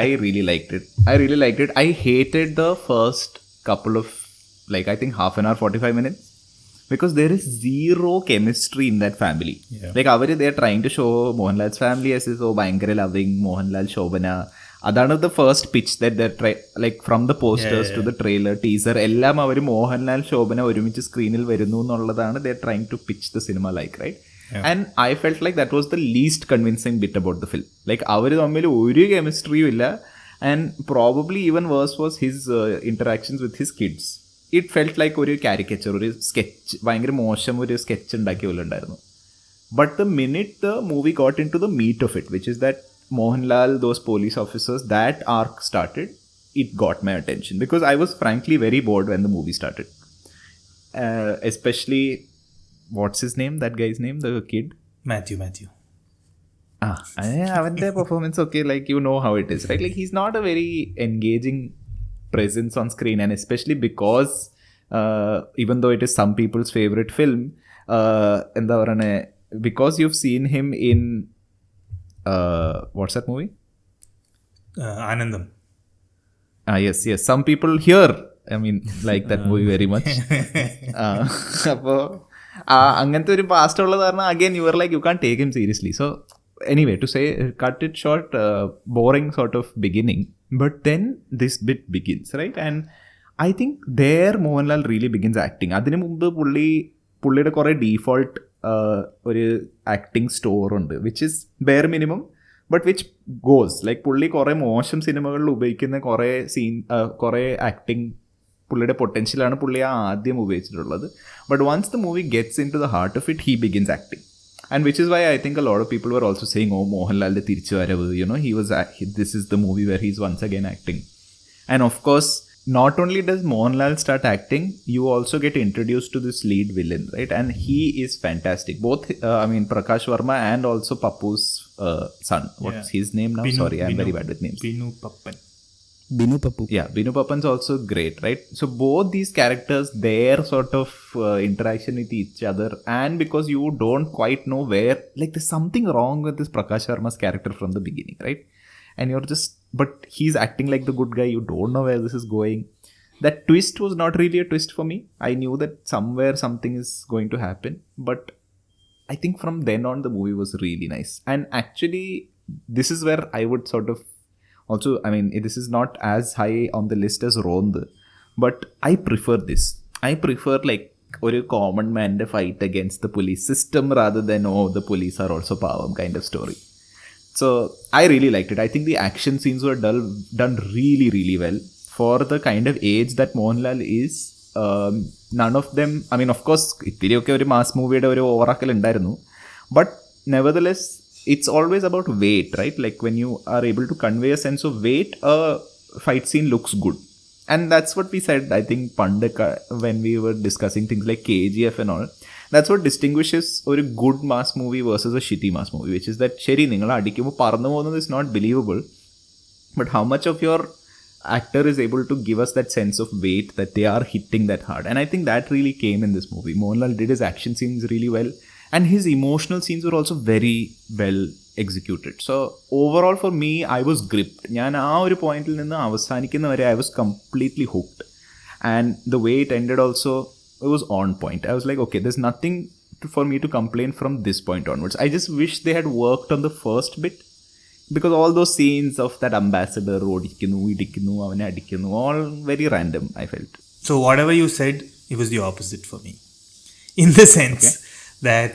I really liked it. I hated the first couple of, like, I think half an hour, 45 minutes. Because there is zero chemistry in that family. Yeah. Like, they're trying to show Mohanlal's family as so bhankara loving, Mohanlal, Shobana. That's the first pitch that they're like from the posters to the trailer, teaser. Ellam avaru Mohanlal, Shobana orumichu screenil varunu ennalladana they're trying to pitch the cinema like, right? Yeah. And I felt like that was the least convincing bit about the film. Like, avaru thammil oru chemistry illa, and probably even worse was his interactions with his kids. It felt like ഒരു caricature, ഒരു sketch, ഭയങ്കര മോശം ഒരു sketch ഉണ്ടാക്കിയ പോലെ ഉണ്ടായിരുന്നു. But the minute the movie got into the meat of it, which is that Mohanlal, those police officers, that arc started, it got my attention. Because I was frankly very bored when the movie started. Especially, what's his name? That guy's name? The kid? Matthew. Avante performance, okay, like you know how it is, right? Like, he's not a very engaging presence on screen, and especially because even though it is some people's favorite film, because you've seen him in what's that movie? Anandam. Yes, some people here, I mean, like that movie very much. അപ്പോൾ അങ്ങനത്തെ ഒരു past ഉള്ളത് കാരണം again you were like you can't take him seriously. So anyway, to say, cut it short, boring sort of beginning, but then this bit begins, right? And I think there Mohanlal really begins acting. അതിനു മുമ്പ് പുള്ളിയുടെ കുറേ default ഒരു acting store ഉണ്ട്, which is bare minimum but which goes. Like പുള്ളി കുറേ മോശം സിനിമകളിൽ ഉപയോഗിക്കുന്ന കുറേ ആക്ടിങ് പുള്ളിയുടെ പൊട്ടൻഷ്യലാണ് പുള്ളി ആദ്യം ഉപയോഗിച്ചിട്ടുള്ളത്. But once the movie gets into the heart of it, he begins acting. And which is why I think a lot of people were also saying, oh, Mohanlal തിരിച്ചു വരവ്, you know, this is the movie where he's once again acting. And of course, not only does Mohanlal start acting, you also get introduced to this lead villain, right? And he is fantastic. Both, Prakash Verma and also Pappu's son. What's his name now? Sorry, I'm very bad with names. Binu Pappan. Binu Pappu. Yeah, Binu Pappan's also great, right? So both these characters, their sort of interaction with each other, and because you don't quite know where, like, there's something wrong with this Prakash Verma's character from the beginning, right? And you're just, but he's acting like the good guy, you don't know where this is going. That twist was not really a twist for me. I knew that somewhere something is going to happen, but I think from then on the movie was really nice. And actually, this is where I would sort of also, I mean, this is not as high on the list as Rond, but I prefer this. I prefer like a common man fight against the police system rather than, oh, the police are also pavam kind of story. So I really liked it. I think the action scenes were done really, really well for the kind of age that Mohanlal is. None of them, I mean, of course, ittiriyokku oru mass movie ide oru overakal undarunnu, but nevertheless, it's always about weight, right? Like, when you are able to convey a sense of weight, a fight scene looks good. And that's what we said, I think, when we were discussing things like KGF and all. That's what distinguishes a good mass movie versus a shitty mass movie, which is that, sheri, ningal adikkumbol parnu povunnu is not believable, but how much of your actor is able to give us that sense of weight that they are hitting that hard. And I think that really came in this movie. Mohanlal did his action scenes really well, and his emotional scenes were also very well executed. So overall for me, I was gripped. ഞാൻ ആ ഒരു പോയിന്റിൽ നിന്ന് അവസാനിക്കുന്ന വരെ I was completely hooked. And the way it ended also, it was on point. I was like, okay, there's nothing for me to complain from this point onwards. I just wish they had worked on the first bit, because all those scenes of that ambassador ഓടിക്കുന്നു ഇടിക്കുന്നു അവനെ അടിക്കുന്നു, all very random, I felt. So whatever you said, it was the opposite for me, in the sense that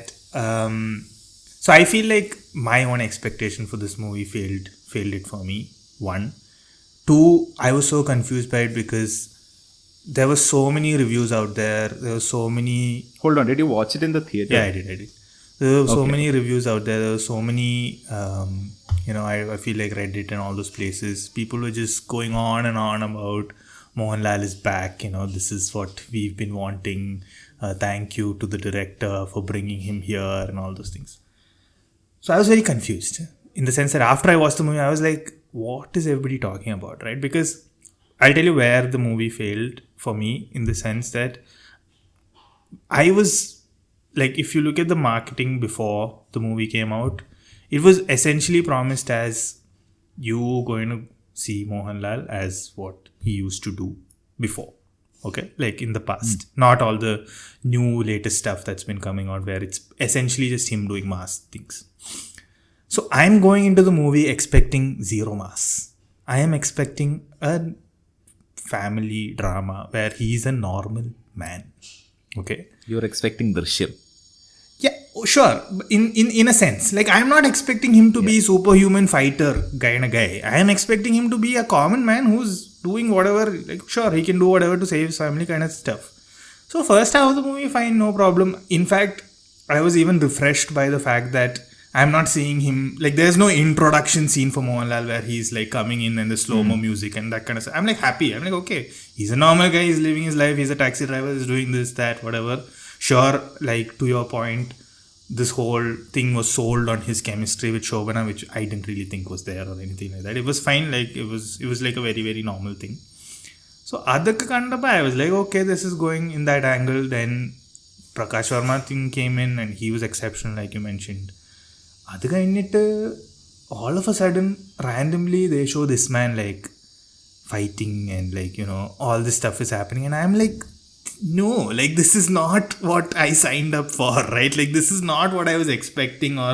so I feel like my own expectation for this movie failed it for me. 1, 2, I was so confused by it because there were so many reviews out there. There were so many. Hold on, did you watch it in the theater? Yeah, I did. There were so many reviews out there. There were so many I feel like Reddit and all those places, people were just going on and on about Mohanlal is back, this is what we've been wanting. Thank you to the director for bringing him here and all those things. So I was very confused in the sense that after I watched the movie, I was like, what is everybody talking about, right? Because I'll tell you where the movie failed for me, in the sense that I was like, if you look at the marketing before the movie came out, it was essentially promised as you going to see Mohanlal as what he used to do before. Okay, like in the past, not all the new latest stuff that's been coming out where it's essentially just him doing mass things. So I'm going into the movie expecting zero mass. I am expecting a family drama where he's a normal man. Okay, you're expecting Drishyam. Yeah, sure. In a sense, like I'm not expecting him to be superhuman fighter kind of guy. I am expecting him to be a common man who's doing whatever. Like sure, he can do whatever to save his family kind of stuff. So first half of the movie, fine, no problem. In fact, I was even refreshed by the fact that I'm not seeing him, like there's no introduction scene for Mohanlal where he's like coming in and the slow-mo music and that kind of stuff. I'm like happy. I'm like, okay, he's a normal guy, he's living his life, he's a taxi driver, he's doing this, that, whatever. Sure, like to your point, this whole thing was sold on his chemistry with Shobana, which I didn't really think was there or anything like that. It was fine, like it was like a very, very normal thing. So Adakka Kandappa, I was like, okay, this is going in that angle. Then Prakash Verma thing came in and he was exceptional, like you mentioned. അത് കഴിഞ്ഞിട്ട് all of a sudden randomly they show this man like fighting and like all this stuff is happening and I'm like, no, like this is not what I signed up for, right? Like this is not what I was expecting. Or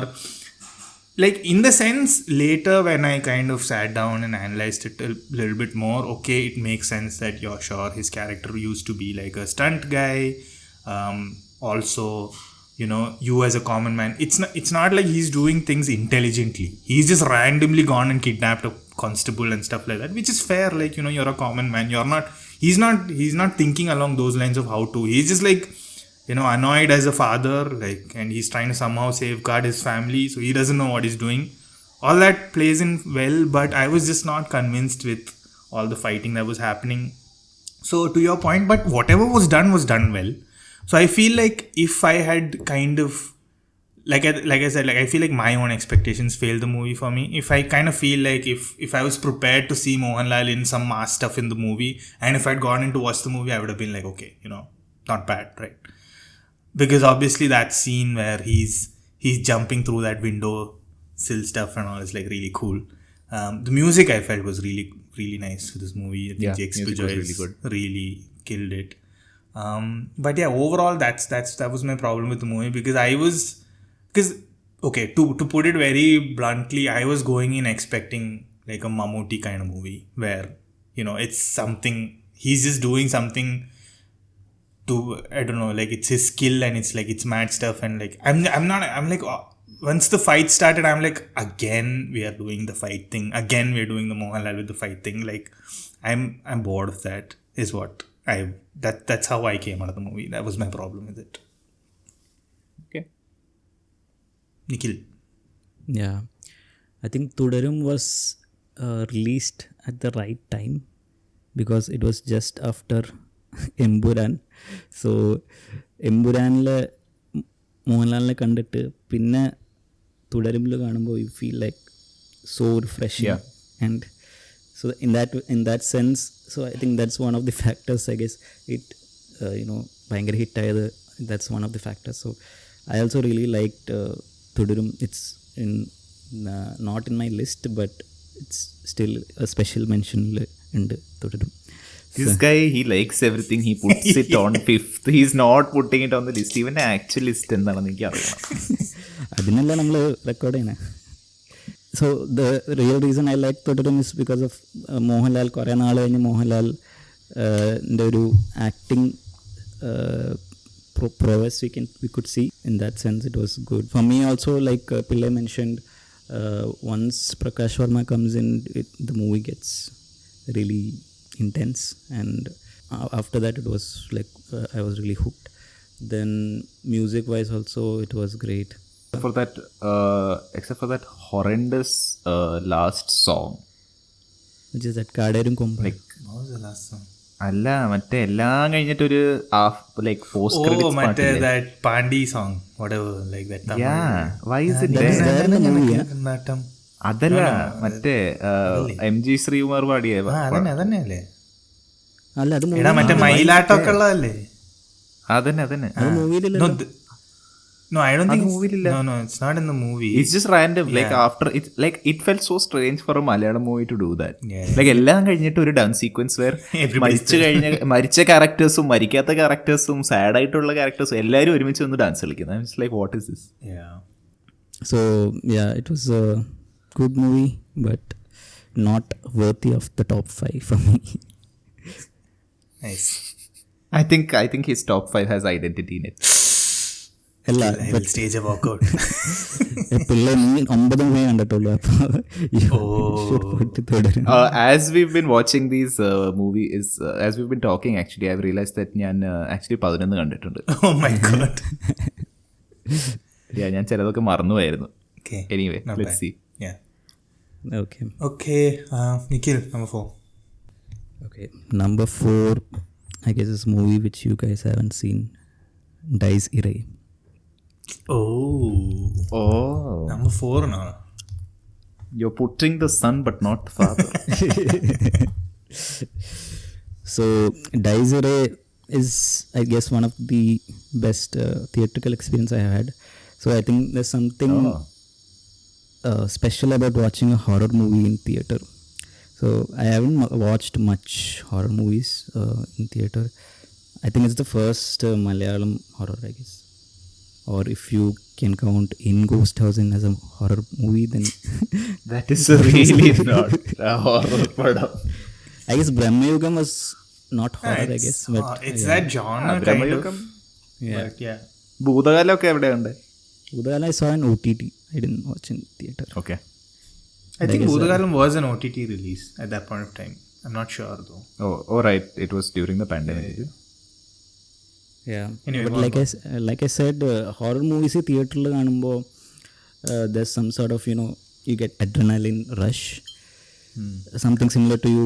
like in the sense later when I kind of sat down and analyzed it a little bit more, okay, it makes sense that you're sure his character used to be like a stunt guy, also you as a common man, it's not like he's doing things intelligently. He's just randomly gone and kidnapped a constable and stuff like that, which is fair. Like you're a common man, he's not thinking along those lines of how to. He's just like annoyed as a father, like, and he's trying to somehow safeguard his family, so he doesn't know what he's doing. All that plays in well, but I was just not convinced with all the fighting that was happening. So to your point, but whatever was done well. So I feel like if I had kind of, like I said, like I feel like my own expectations failed the movie for me. If I kind of feel like if I was prepared to see Mohanlal in some mass stuff in the movie, and if I'd gone in to watch the movie, I would have been like, okay, not bad, right? Because obviously that scene where he's jumping through that window sill stuff and all is like really cool. The music I felt was really, really nice for this movie. I think Jake Spiljoy really killed it. But yeah, overall that was my problem with the movie, because okay, to put it very bluntly, I was going in expecting like a Mammootty kind of movie where it's something, he's just doing something to, I don't know, like it's his skill and it's like it's mad stuff, and like I'm like, once the fight started, I'm like, again we are doing the fight thing, again we're doing the Mohanlal with the fight thing. Like I'm bored of that, is what that's how I came out of the movie. That was my problem with it. Okay. Nikhil. Yeah. I think Thudarum was released at the right time because it was just after Emburan. So Emburanle Mohanlaline കണ്ടിട്ട് പിന്നെ തുടരുമ്പിൽ കാണുമ്പോൾ you feel like so refreshing. Yeah. And so in that sense, so I think that's one of the factors, I guess. It ഭയങ്കര ഹിറ്റായത്, that's one of the factors. So I also really liked Thudurum. It's not in my list, but it's still a special mention ഉണ്ട് Thudurum. This guy, he likes everything, he puts it on 5th. He's not putting it on the list. Even the actual list എന്താണെന്ന് എനിക്ക് അറിയണം. അതിനല്ല നമ്മൾ record ചെയ്യണേ. So the real reason I like Thudurum is because of Mohanlal. കുറേ നാൾ കഴിഞ്ഞ് മോഹൻലാലിൻ്റെ ഒരു acting prowess we could see. In that sense, it was good for me also. Like Pillai mentioned, once Prakash Verma comes in, the movie gets really intense, and after that it was like I was really hooked. Then music wise also it was great. except for that horrendous last song. which is that കാടേരും കൊമ്പ. Like, What was the last song? അല്ല മറ്റേ എല്ലാം കഴിഞ്ഞിട്ടൊരു like post credits മറ്റേ പാട്ടില്ലേ? that Pandi song, whatever, like that Tamil. Yeah, why is it that is there? there in the movie, yeah? നാട്ടം. അതല്ല മറ്റേ MG Sreekumar പാടിയ അതന്നെയല്ലേ? അല്ല അത് എടാ മറ്റേ മയിലാട്ടമൊക്കെ ഉള്ളതല്ലേ? അതന്നെ അത് മൂവിയിലല്ലോ. No, I don't think മൂവിയിലില്ല. No, it's not in the movie. It's just random. Like after it, like it felt so strange for a Malayalam movie to do that. Yeah. Like എല്ലാം കഴിഞ്ഞിട്ട് ഒരു ഡാൻസ് സീക്വൻസ് വേർ മരിച്ച ക്യാരക്ടേഴ്സും മരിക്കാത്ത ക്യാരക്ടേഴ്സും sad ആയിട്ടുള്ള ക്യാരക്ടേഴ്സും എല്ലാവരും ഒരുമിച്ച് വന്ന് dance കളിക്കുന്നത്. It's like what is this? Yeah. So yeah, it was a good movie but not worthy of the top 5 for me. Nice. I think his top 5 has identity in it. അല്ല I will stage a walkout. പിള്ളേ നീ 9 movie കണ്ടിട്ടുള്ളൂ, അപ്പോൾ പോയിട്ട് തുടരും. As we've been watching these movies, as we've been talking, actually, I've realized that ഞാൻ actually 11 കണ്ടിട്ടുണ്ട്. Oh my god. Yeah, ഞാൻ ചിലതൊക്കെ മറന്നുപോയായിരുന്നു. Okay. Anyway, Not let's bad. see. Yeah. Okay. Nikhil, number 4. Okay, number 4, I guess this movie which you guys haven't seen, Dies Irae. Oh. Number 4 now. You're putting the son but not the father. So Dies Irae is, I guess, one of the best theatrical experience I have had. So I think there's something special about watching a horror movie in theater. So I haven't watched much horror movies in theater. I think it's the first Malayalam horror, I guess. Or if you can count In Ghost Housing as a horror movie, then That is really not a horror padam. I guess Brahmayugam was not horror, I guess. But It's that genre kind of. Brahmayugam. yeah. But yeah. ഭൂതകാലമൊക്കെ എവിടെയുണ്ട്? Udala I saw in OTT. I didn't watch in theater. Okay. I think Bhutagalam was an OTT release at that point of time. I'm not sure though. Oh, right. It was during the pandemic. Yeah. Anyway, but go on, like I said, horror movies theater la കാണുമ്പോൾ there's some sort of, you get adrenaline rush. Something similar to you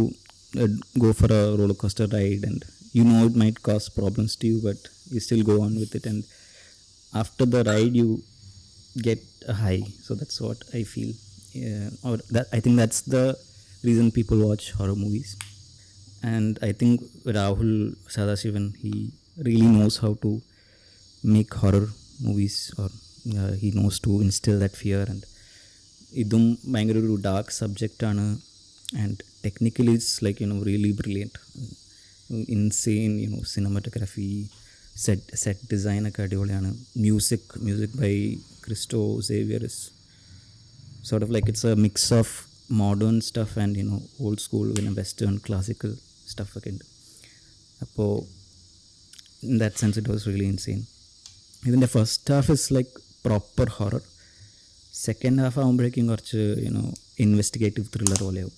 go for a roller coaster ride and it might cause problems to you, but you still go on with it, and after the ride you get a high. So that's what I feel. Or that I think that's the reason people watch horror movies. And I think Rahul Sadasivan, he really knows how to make horror movies, or he knows to instill that fear. And idum ഭയങ്കര ഒരു dark subject ആണ്, and technically it's like really brilliant, insane cinematography, set design ഒക്കെ അടിപൊളിയാണ്. music by Christo Xavier is sort of like it's a mix of modern stuff and old school western classical stuff ഒക്കെ ഉണ്ട്. അപ്പോൾ in that sense it was really insane. Even the first half is like proper horror. Second half ആകുമ്പോഴേക്കും കുറച്ച് investigative thriller പോലെയാവും.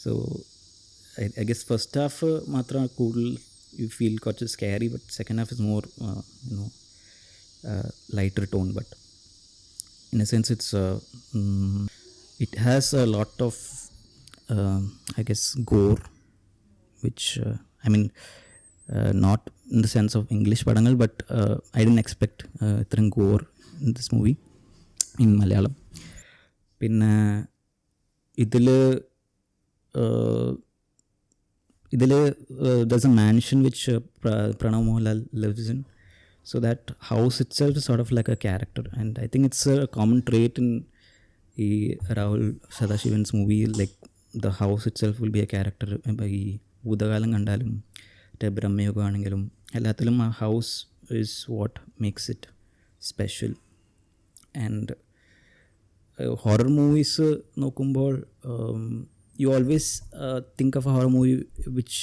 So I guess first half മാത്രം കൂടുതൽ you feel കുറച്ച് scary, but second half is more lighter tone. But in a sense it's it has a lot of I guess gore, which I mean not in the sense of English padangal, but I didn't expect ഇത്രയും gore in this movie in Malayalam. പിന്നെ ഇതിൽ there's a mansion which Pranav Mohanlal lives in. So that house itself is sort of like a character, and I think it's a common trait in Rahul Sadasivan's movie. Like the house itself will be a character. ഈ ഭൂതകാലം കണ്ടാലും ബ്രഹ്മയുഗം ആണെങ്കിലും എല്ലാത്തിലും ആ house is what makes it special. And horror movies നോക്കുമ്പോൾ you always think of a horror movie which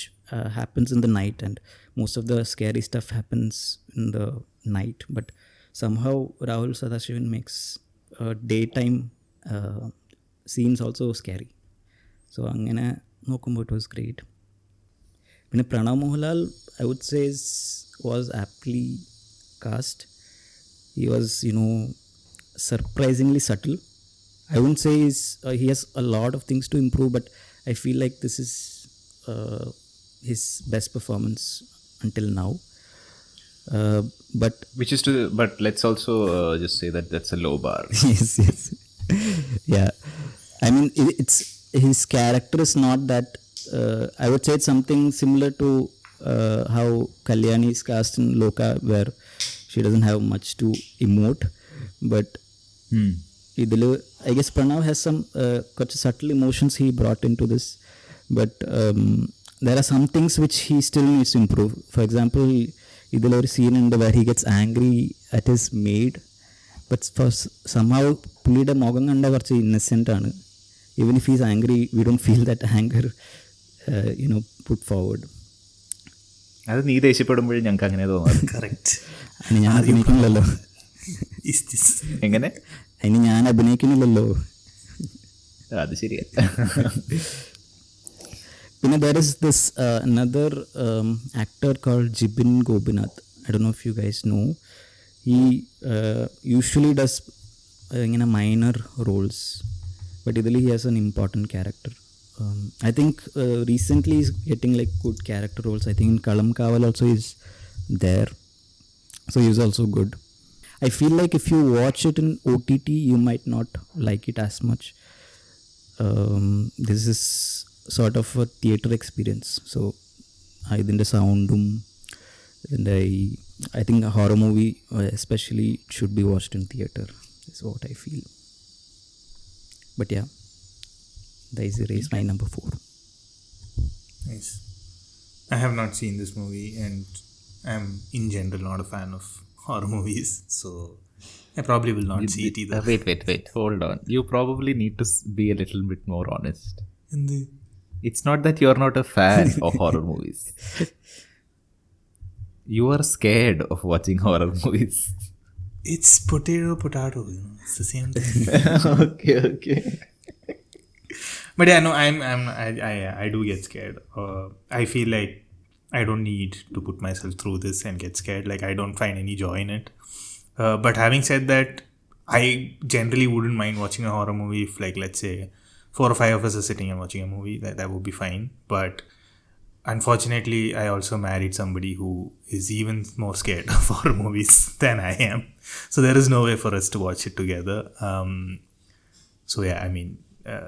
happens in the night, and most of the scary stuff happens in the night, but somehow Rahul Sadasivan makes daytime scenes also scary. So അങ്ങനെ നോക്കുമ്പോൾ it was great. പിന്നെ Pranav Mohanlal I would say was aptly cast. He was surprisingly subtle. I wouldn't say he has a lot of things to improve, but I feel like this is his best performance until now. But but let's also just say that that's a low bar. yes. Yeah, I mean, it's his character is not that. I would say it's something similar to how Kalyani is cast in Loka, where she doesn't have much to emote, but ഇതിൽ I guess Pranav has some കുറച്ച് subtle emotions he brought into this, but there are some things which he still needs to improve. For example, ഇതിലൊരു scene ഉണ്ട് where he gets angry at his maid, but for somehow പുള്ളിയുടെ മുഖം കണ്ട കുറച്ച് innocent ആണ്. Even if he's angry, we don't feel that anger put forward. അത് നീ ദേഷ്യപ്പെടുമ്പോഴും ഞങ്ങൾക്ക് അങ്ങനെ തോന്നാറ്. കറക്റ്റ്. അതിന് ഞാൻ അഭിനയിക്കുന്നില്ലല്ലോ. എങ്ങനെ? അതിന് ഞാൻ അഭിനയിക്കുന്നില്ലല്ലോ. അത് ശരിയാ. പിന്നെ there is this another actor called Jibin Gopinath. I don't know if you guys know. He usually does ഇങ്ങനെ minor roles, but idili he has an important character. I think recently he's getting like good character roles. I think in Kalam Kaval also he's there, so he's also good. I feel like if you watch it in OTT, you might not like it as much. This is sort of a theatre experience. So ഇതിൻ്റെ സൗണ്ടും ഇതിൻ്റെ I think a horror movie especially should be watched in theatre is what I feel. But yeah, Daisy is my number 4. Nice. I have not seen this movie and I'm in general not a fan of horror movies, so I probably will not see it either. Wait, hold on. You probably need to be a little bit more honest. It's not that you're not a fan of horror movies. You are scared of watching horror movies. It's potato, it's the same thing. Okay. But yeah, no, I do get scared. I feel like I don't need to put myself through this and get scared. Like, I don't find any joy in it. But having said that, I generally wouldn't mind watching a horror movie if, like, let's say 4 or 5 of us are sitting and watching a movie. That would be fine. But unfortunately, I also married somebody who is even more scared of horror movies than I am. So there is no way for us to watch it together. So yeah, I mean,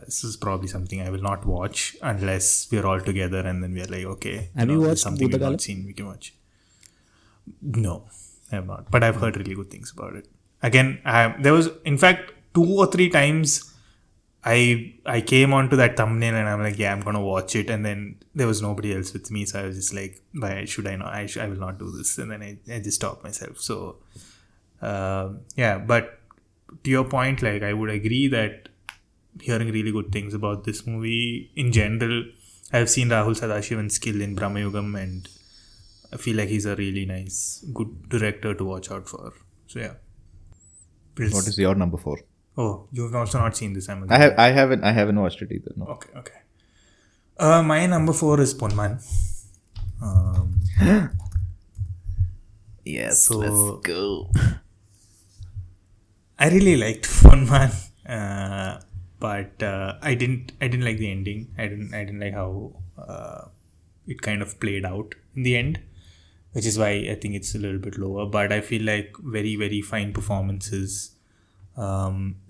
this is probably something I will not watch unless we're all together and then we're like, okay, have you watched something we've Bhutagalam? not seen, we can watch. No, I have not. But I've heard really good things about it. Again, there was, in fact, 2 or 3 times I came onto that thumbnail and I'm like, yeah, I'm going to watch it. And then there was nobody else with me. So I was just like, why should I not? I will not do this. And then I just stopped myself. So, yeah, but to your point, like, I would agree that hearing really good things about this movie in general. I've seen Rahul Sadashivan's skill in Brahmayugam and I feel like he's a really nice, good director to watch out for. So yeah. What is your number 4? Oh, you've also not seen this. I haven't watched it either. No. Okay. My number 4 is Ponman. Yes, so let's go. I really liked Ponman, but I didn't like the ending. I didn't like how it kind of played out in the end, which is why I think it's a little bit lower. But I feel like very, very fine performances.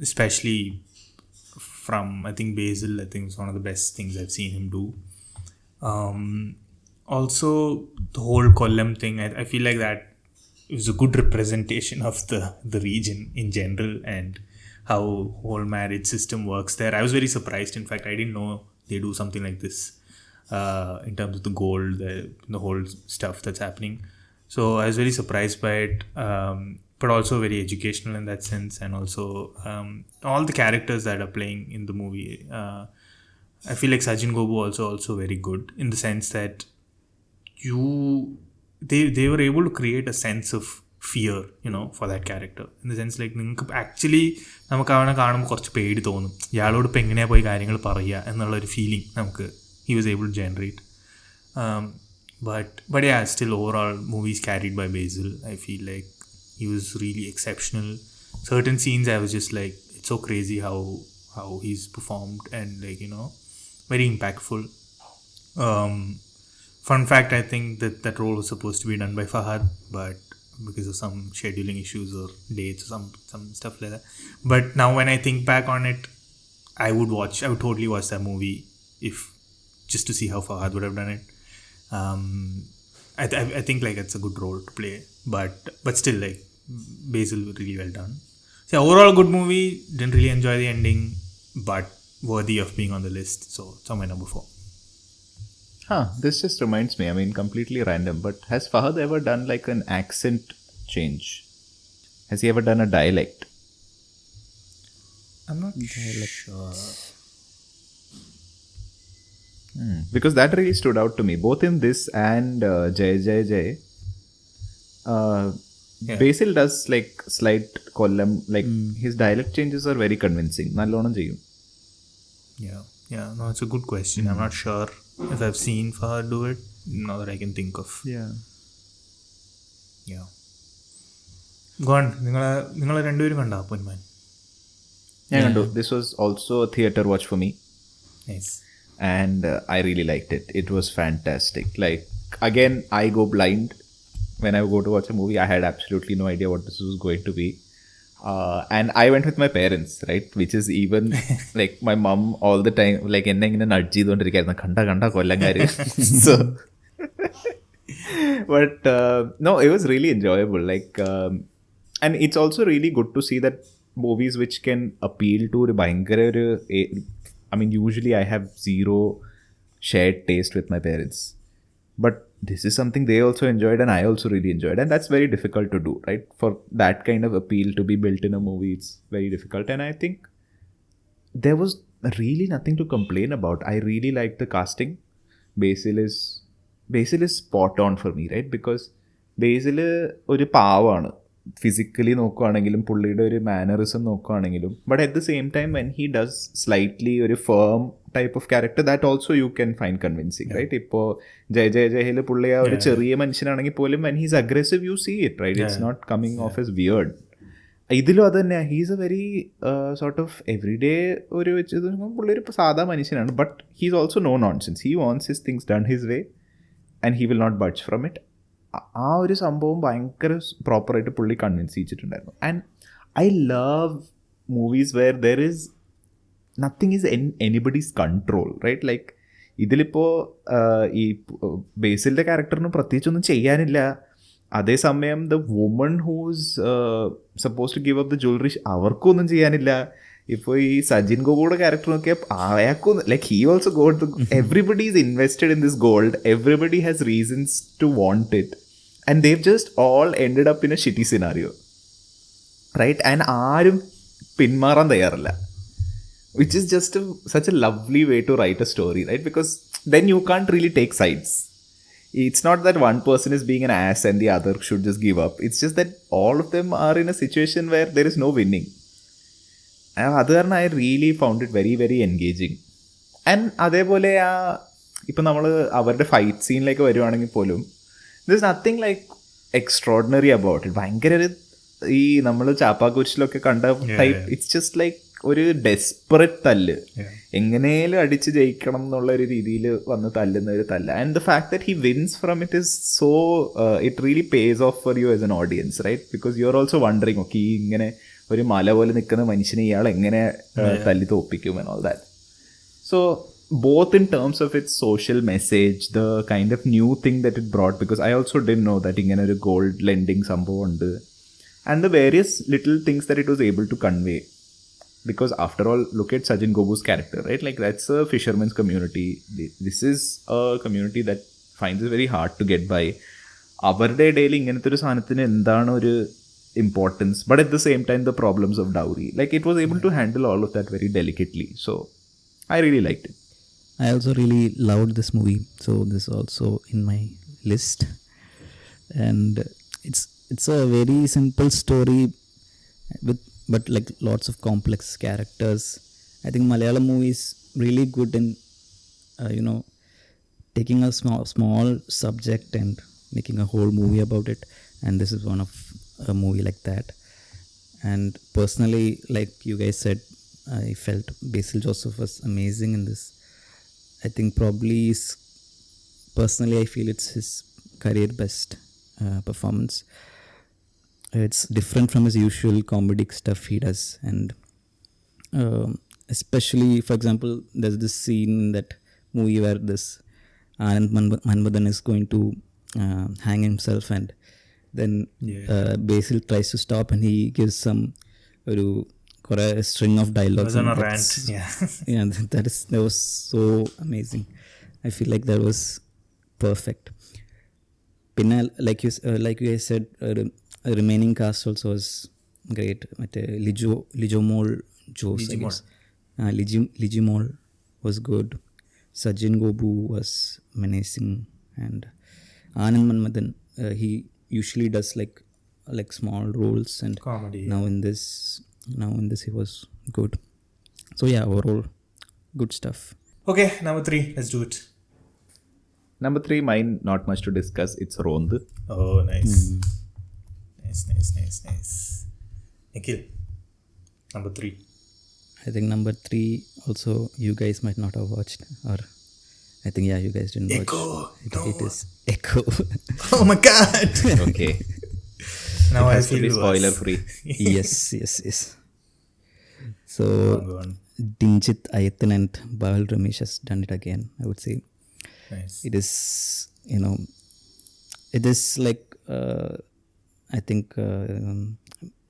Especially from, I think, Basil. I think it's one of the best things I've seen him do. Also, the whole Kollam thing, I feel like that it was a good representation of the region in general and how whole marriage system works there. I was very surprised. In fact, I didn't know they do something like this in terms of the gold, the whole stuff that's happening. So I was very surprised by it. But also very educational in that sense, and also all the characters that are playing in the movie. I feel like Sajin Gobu also very good in the sense that they were able to create a sense of fear, for that character. In the sense like നിങ്ങൾക്ക് actually നമുക്ക് അവനെ കാണുമ്പോൾ കുറച്ച് പേടി തോന്നും, ഇയാളോട് ഇപ്പം എങ്ങനെയാണ് പോയി കാര്യങ്ങൾ പറയുക എന്നുള്ളൊരു ഫീലിംഗ് നമുക്ക് he was able to generate. But yeah, still overall movies carried by Basil. I feel like he was really exceptional. certain scenes I was just like, it's so crazy how he's performed, and like, very impactful. Fun fact, I think that role was supposed to be done by Fahad, but because of some scheduling issues or dates or some stuff like that. But now when I think back on it, I would totally watch that movie if just to see how Fahad would have done it. I think like it's a good role to play, but still, like, Basil really well done. So overall good movie. Didn't really enjoy the ending, but worthy of being on the list. So somewhere number 4. This just reminds me, I mean, completely random, but has Fahad ever done like an accent change? Has he ever done a dialect? I'm not sure. Because that really stood out to me, both in this and Jai Jai Jai. Basil does like slight Kollam, like his dialect changes are very convincing. Nallonam cheyum. Yeah, no, it's a good question. I'm not sure if I've seen Fahad do it, now that I can think of. Yeah. Go on. നിങ്ങൾ രണ്ടുപേരും കണ്ടോ അപ്പോയിൻമെന്റ്? ഞാൻ കണ്ടു. This was also a theater watch for me. Nice. And I really liked it. It was fantastic. Like, again, I go blind when I go to watch a movie. I had absolutely no idea what this was going to be. And I went with my parents, right? Which is even like my mom all the time, like എന്നെ ഇങ്ങനെ nudge ചെയ്തുകൊണ്ടിരിക്കുകയായിരുന്നു, കണ്ട കൊല്ലങ്കാര്. So but no, it was really enjoyable. Like and it's also really good to see that movies which can appeal to ഒരു ഭയങ്കര ഒരു, I mean, usually I have zero shared taste with my parents, but this is something they also enjoyed and I also really enjoyed, and that's very difficult to do, right? For that kind of appeal to be built in a movie, it's very difficult, and I think there was really nothing to complain about. I really liked the casting. Basil is spot on for me, right? Because Basil ഒരു പാവാണ് physically നോക്കുകയാണെങ്കിലും, പുള്ളിയുടെ ഒരു mannerism നോക്കുകയാണെങ്കിലും, but at the same time when he does slightly ഒരു firm type of character, that also you can find convincing, right? ഇപ്പോൾ ജയ ജയ ജയയിൽ പുള്ളി ആ ഒരു ചെറിയ മനുഷ്യനാണെങ്കിൽ പോലും when he's aggressive you see it, right? It's not coming off as weird. ഇതിലും അത് തന്നെ, he's a very sort of every day ഒരു വെച്ച് പുള്ളി ഒരു സാധാ മനുഷ്യനാണ്, but he's also no nonsense. He wants his things done his way and he will not budge from it. ആ ഒരു സംഭവം ഭയങ്കര പ്രോപ്പറായിട്ട് പുള്ളി കൺവിൻസ് ചെയ്യിച്ചിട്ടുണ്ടായിരുന്നു. And I love movies where there is nothing is anybody's control, right? Like ഇതിലിപ്പോൾ ഈ ബേസിലിൻ്റെ ക്യാരക്ടറിന് പ്രത്യേകിച്ചൊന്നും ചെയ്യാനില്ല. അതേസമയം the woman who's suppose to give up the jewellery, അവർക്കൊന്നും ചെയ്യാനില്ല. ഇപ്പോൾ ഈ സജിൻ ഗോപുയുടെ ക്യാരക്ടർ നോക്കിയാൽ അയാൾക്കും, like he also got, everybody is invested in this gold, everybody has reasons to want it, and they just all ended up in a shitty scenario, right? And ആരും പിന്മാറാൻ തയ്യാറില്ല, which is just such a lovely way to write a story, right? Because then you can't really take sides. It's not that one person is being an ass and the other should just give up. It's just that all of them are in a situation where there is no winning. അത് കാരണം I really found it very very engaging. And അതേപോലെ ഇപ്പം നമ്മൾ അവരുടെ fight സീനിലേക്ക് വരുവാണെങ്കിൽ പോലും there's nothing like extraordinary about it. ഭയങ്കര ഒരു ഈ നമ്മൾ ചാപ്പാക്കുരിശിലൊക്കെ കണ്ട ടൈപ്പ്, ഇറ്റ്സ് ജസ്റ്റ് ലൈക്ക് ഒരു ഡെസ്പറേറ്റ് തല്ല്, എങ്ങനെയും അടിച്ച് ജയിക്കണം എന്നുള്ള ഒരു രീതിയിൽ വന്ന് തല്ലുന്ന ഒരു തല്ല്. And the fact that he wins from it is so it really pays off for you as an audience, right? Because you are also wondering, okay, ഈ ഇങ്ങനെ ഒരു മല പോലെ നിൽക്കുന്ന മനുഷ്യനെ ഇയാൾ എങ്ങനെ തല്ലി തോപ്പിക്കും and all that. So both in terms of its social message, the kind of new thing that it brought, because I also didn't know that ഇങ്ങനെ ഒരു ഗോൾഡ് ലെൻഡിങ് സംഭവം ഉണ്ട്, and the various little things that it was able to convey. Because after all, look at Sajin Gobu's character, right? Like, that's a fisherman's community. This is a community that finds it very hard to get by. അവരുടെ ഇടയിൽ ഇങ്ങനത്തെ ഒരു സാധനത്തിന് എന്താണ് ഒരു importance, but at the same time the problems of dowry, like it was able to handle all of that very delicately. So I really liked it. I also really loved this movie, so this is also in my list. And it's a very simple story but like lots of complex characters. I think Malayalam movies really good in taking a small subject and making a whole movie about it, and this is one of a movie like that. And personally, like you guys said, I felt Basil Joseph was amazing in this. I think probably personally I feel it's his career best performance. It's different from his usual comedic stuff he does, and especially, for example, there's this scene in that movie where this Anand Manmadan is going to hang himself, and then Basil tries to stop, and he gives some a string of dialogues. It was on a rant. Yeah, that was so amazing. I feel like that was perfect. Pinna, like you guys said, remaining cast also was great. Lijomol Jose, I guess. Lijimol was good. Sajin Gobu was menacing, and Anand Manmadan, he usually does like small roles, and comedy. Now in this he was good. So yeah, overall good stuff. Okay, number 3, let's do it. Number 3, mine, not much to discuss. It's Rond. Oh, nice. Nice. Nikhil, number 3. I think number 3 also you guys might not have watched, or I think you guys didn't Echo. watch. No. It is Echo. Oh my god. Okay. Now It I has to feel be spoiler free. yes. So Go on. Dinjit Ayathan and Bawal Ramesh has done it again, I would say. Nice. It is, it is like, I think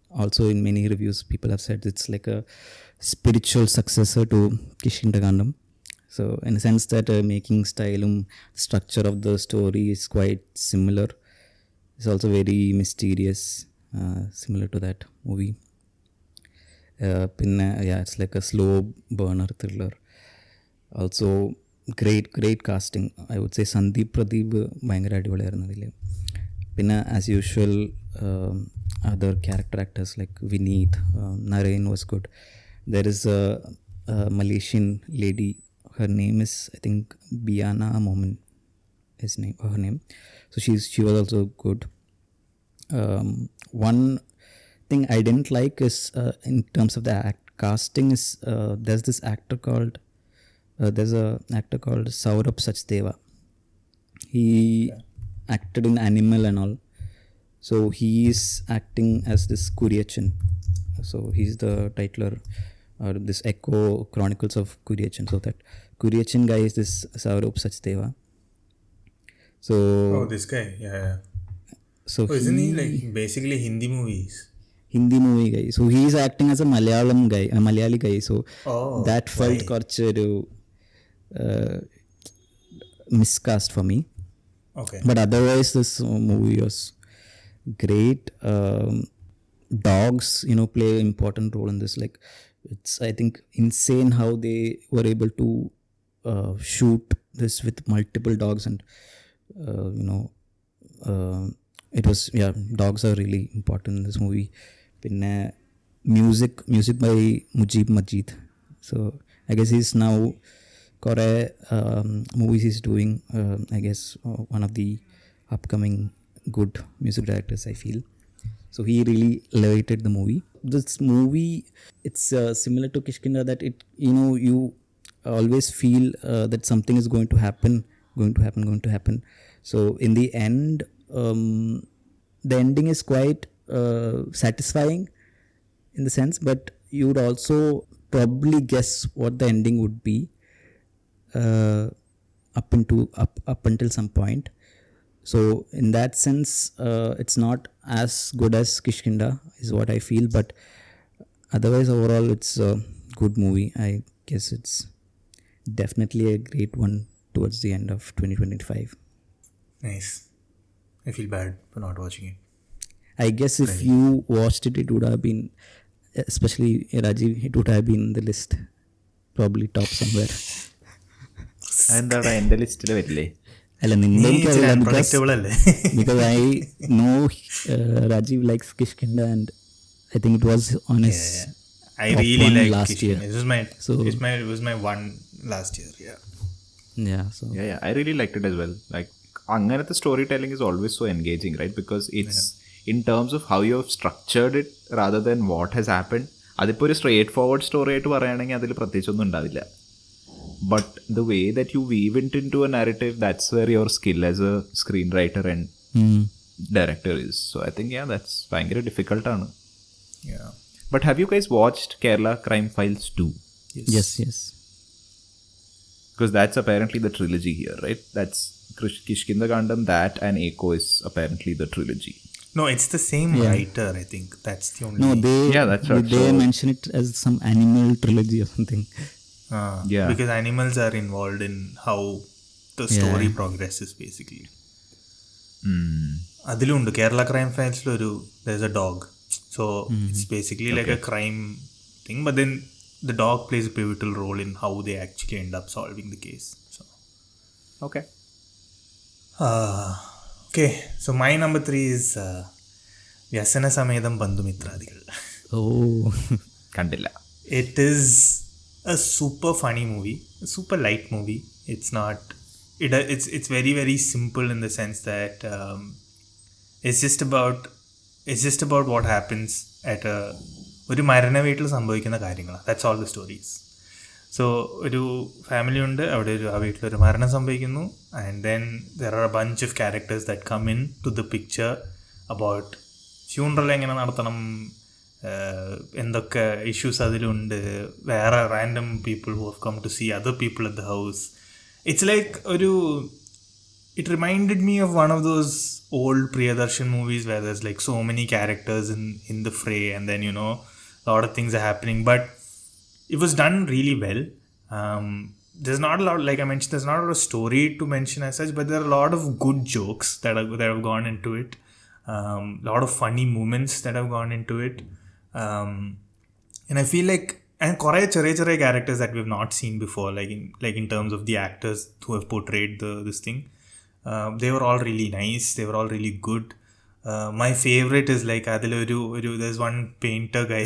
also in many reviews people have said it's like a spiritual successor to Kishkindagandam. So in a sense that making style, structure of the story is quite similar. It's also very mysterious, similar to that movie. It's like a slow burner thriller. Also great casting. I would say Sandeep Pradeep ഭയങ്കര അടിപൊളിയായിരുന്നു അതിൽ. പിന്നെ as usual other character actors like Vineet, Narain was good. There is a Malaysian lady, her name is I think Biana Momin, her name. So she was also good. One thing I didn't like is in terms of the casting is there's an actor called Saurabh Sachdeva. He acted in Animal and all. So he is acting as this Kuriachan. So he's the titler, or this Echo Chronicles of Kuriachan. So that Kuriachan guy is this Saurabh Sachdeva. So this guy, yeah. So isn't he like basically Hindi movie guy? So he is acting as a Malayalam guy, a Malayali guy. So that felt കുറച്ചൊരു miscast for me. Okay. But otherwise this movie was great. Dogs, play an important role in this. Like, it's, I think, insane how they were able to shoot this with multiple dogs, and it was, dogs are really important in this movie. Pinne music by Mujib Majid. So I guess he's now kore movies he's doing. I guess one of the upcoming good music directors, I feel. So he really elevated the movie. This movie, it's similar to Kishkinda, that it, you always feel that something is going to happen. So in the end, the ending is quite satisfying in the sense, but you would also probably guess what the ending would be up until some point. So in that sense, it's not as good as Kishkinda is what I feel, but otherwise overall it's a good movie. I guess it's definitely a great one towards the end of 2025. Nice. I feel bad for not watching it. I guess if you watched it, it would have been, especially Rajeev, it would have been in the list, probably top somewhere. എന്താണ് എൻ്റെ ലിസ്റ്റിൽ വരില്ലേ? അല്ല, നിന്റെ because I know Rajeev likes Kishkinda, and I think it was on his I really like last year. It was my one last year. I really liked it as well. Like, അങ്ങനത്തെ story telling is always so engaging, right? Because in terms of how you have structured it rather than what has happened, അതിപ്പോൾ ഒരു straight forward story ആയിട്ട് പറയുകയാണെങ്കിൽ അതിൽ പ്രത്യേകിച്ചൊന്നും ഉണ്ടാവില്ല. But the way that you weave it into a narrative, that's where your skill as a screenwriter and director is. So I think, yeah, that's ഭയങ്കര difficult ആണ്. Yeah. But have you guys watched Kerala Crime Files 2? Yes. Because that's apparently the trilogy here, right? That's Kishkindagandam, that and Eko is apparently the trilogy. No, it's the same writer, I think. That's the only... No, that's right. They mention it as some animal trilogy or something. Yeah. Because animals are involved in how the story progresses, basically. അതിലുണ്ട് Kerala crime ഫയൽസിലൊരു there's a dog. So it's basically like a crime thing, but then the dog plays a pivotal role in how they actually end up solving the case. So Okay. Okay, so my number 3 is വ്യസന സമേതം ബന്ധുമിത്രാദികൾ. Oh. കണ്ടില്ല. It is a super funny movie, a super light movie. It's not... It's very, very simple in the sense that it's just about what happens at ഒരു മരണ വീട്ടിൽ സംഭവിക്കുന്ന കാര്യങ്ങളാണ്. That's all the stories. So ഒരു family ഉണ്ട്, അവിടെ ആ വീട്ടിലൊരു മരണം സംഭവിക്കുന്നു, and then there are a bunch of characters that come in to the picture about funeral എങ്ങനെ നടത്തണം, എന്തൊക്കെ ഇഷ്യൂസ് അതിലുണ്ട്, വേറെ random people who have come to see other people at the house. It's like it reminded me of one of those old Priyadarshan movies where there's like so many characters in the fray, and then a lot of things are happening, but it was done really well. There's not a lot, like I mentioned, there's not a lot of story to mention as such, but there are a lot of good jokes that have gone into it. A lot of funny moments that have gone into it, and I feel like, and kore chare characters that we've not seen before, like in terms of the actors who have portrayed this thing, they were all really nice, they were all really good. My favorite is like there's one painter guy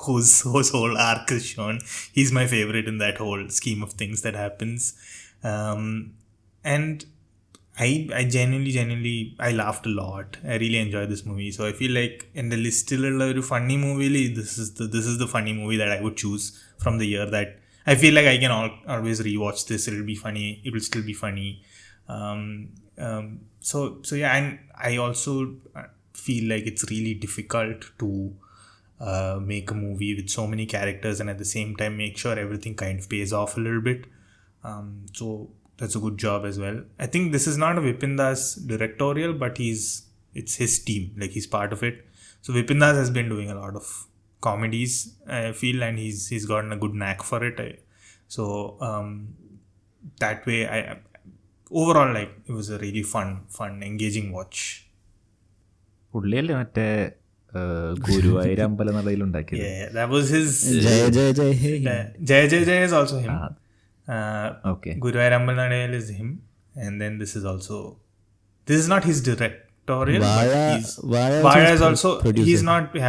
whose whole arc is shown. He's my favorite in that whole scheme of things that happens, and I genuinely I laughed a lot. I really enjoyed this movie. So I feel like in the list a funny movie, this is the funny movie that I would choose from the year, that I feel like I can always rewatch this. It'll be funny. It will still be funny. So yeah, and I also feel like it's really difficult to make a movie with so many characters and at the same time make sure everything kind of pays off a little bit. So that's a good job as well. I think this is not a Vipin Das directorial, but it's his team, like he's part of it. So Vipin Das has been doing a lot of comedies, I feel, and he's gotten a good knack for it. So that way, overall, like, it was a really fun, engaging watch. പുള്ളിയല്ലേ മറ്റേ Guruvayur അമ്പലനടയിലുണ്ടാക്കിയത്? Yeah, that was his. Jaya Jaya Jaya Hey. Jaya Jaya Jaya is also him. Okay. Guruvayur Ambalanadayil is him, and then this is not his directorial, but Vaya is also producer.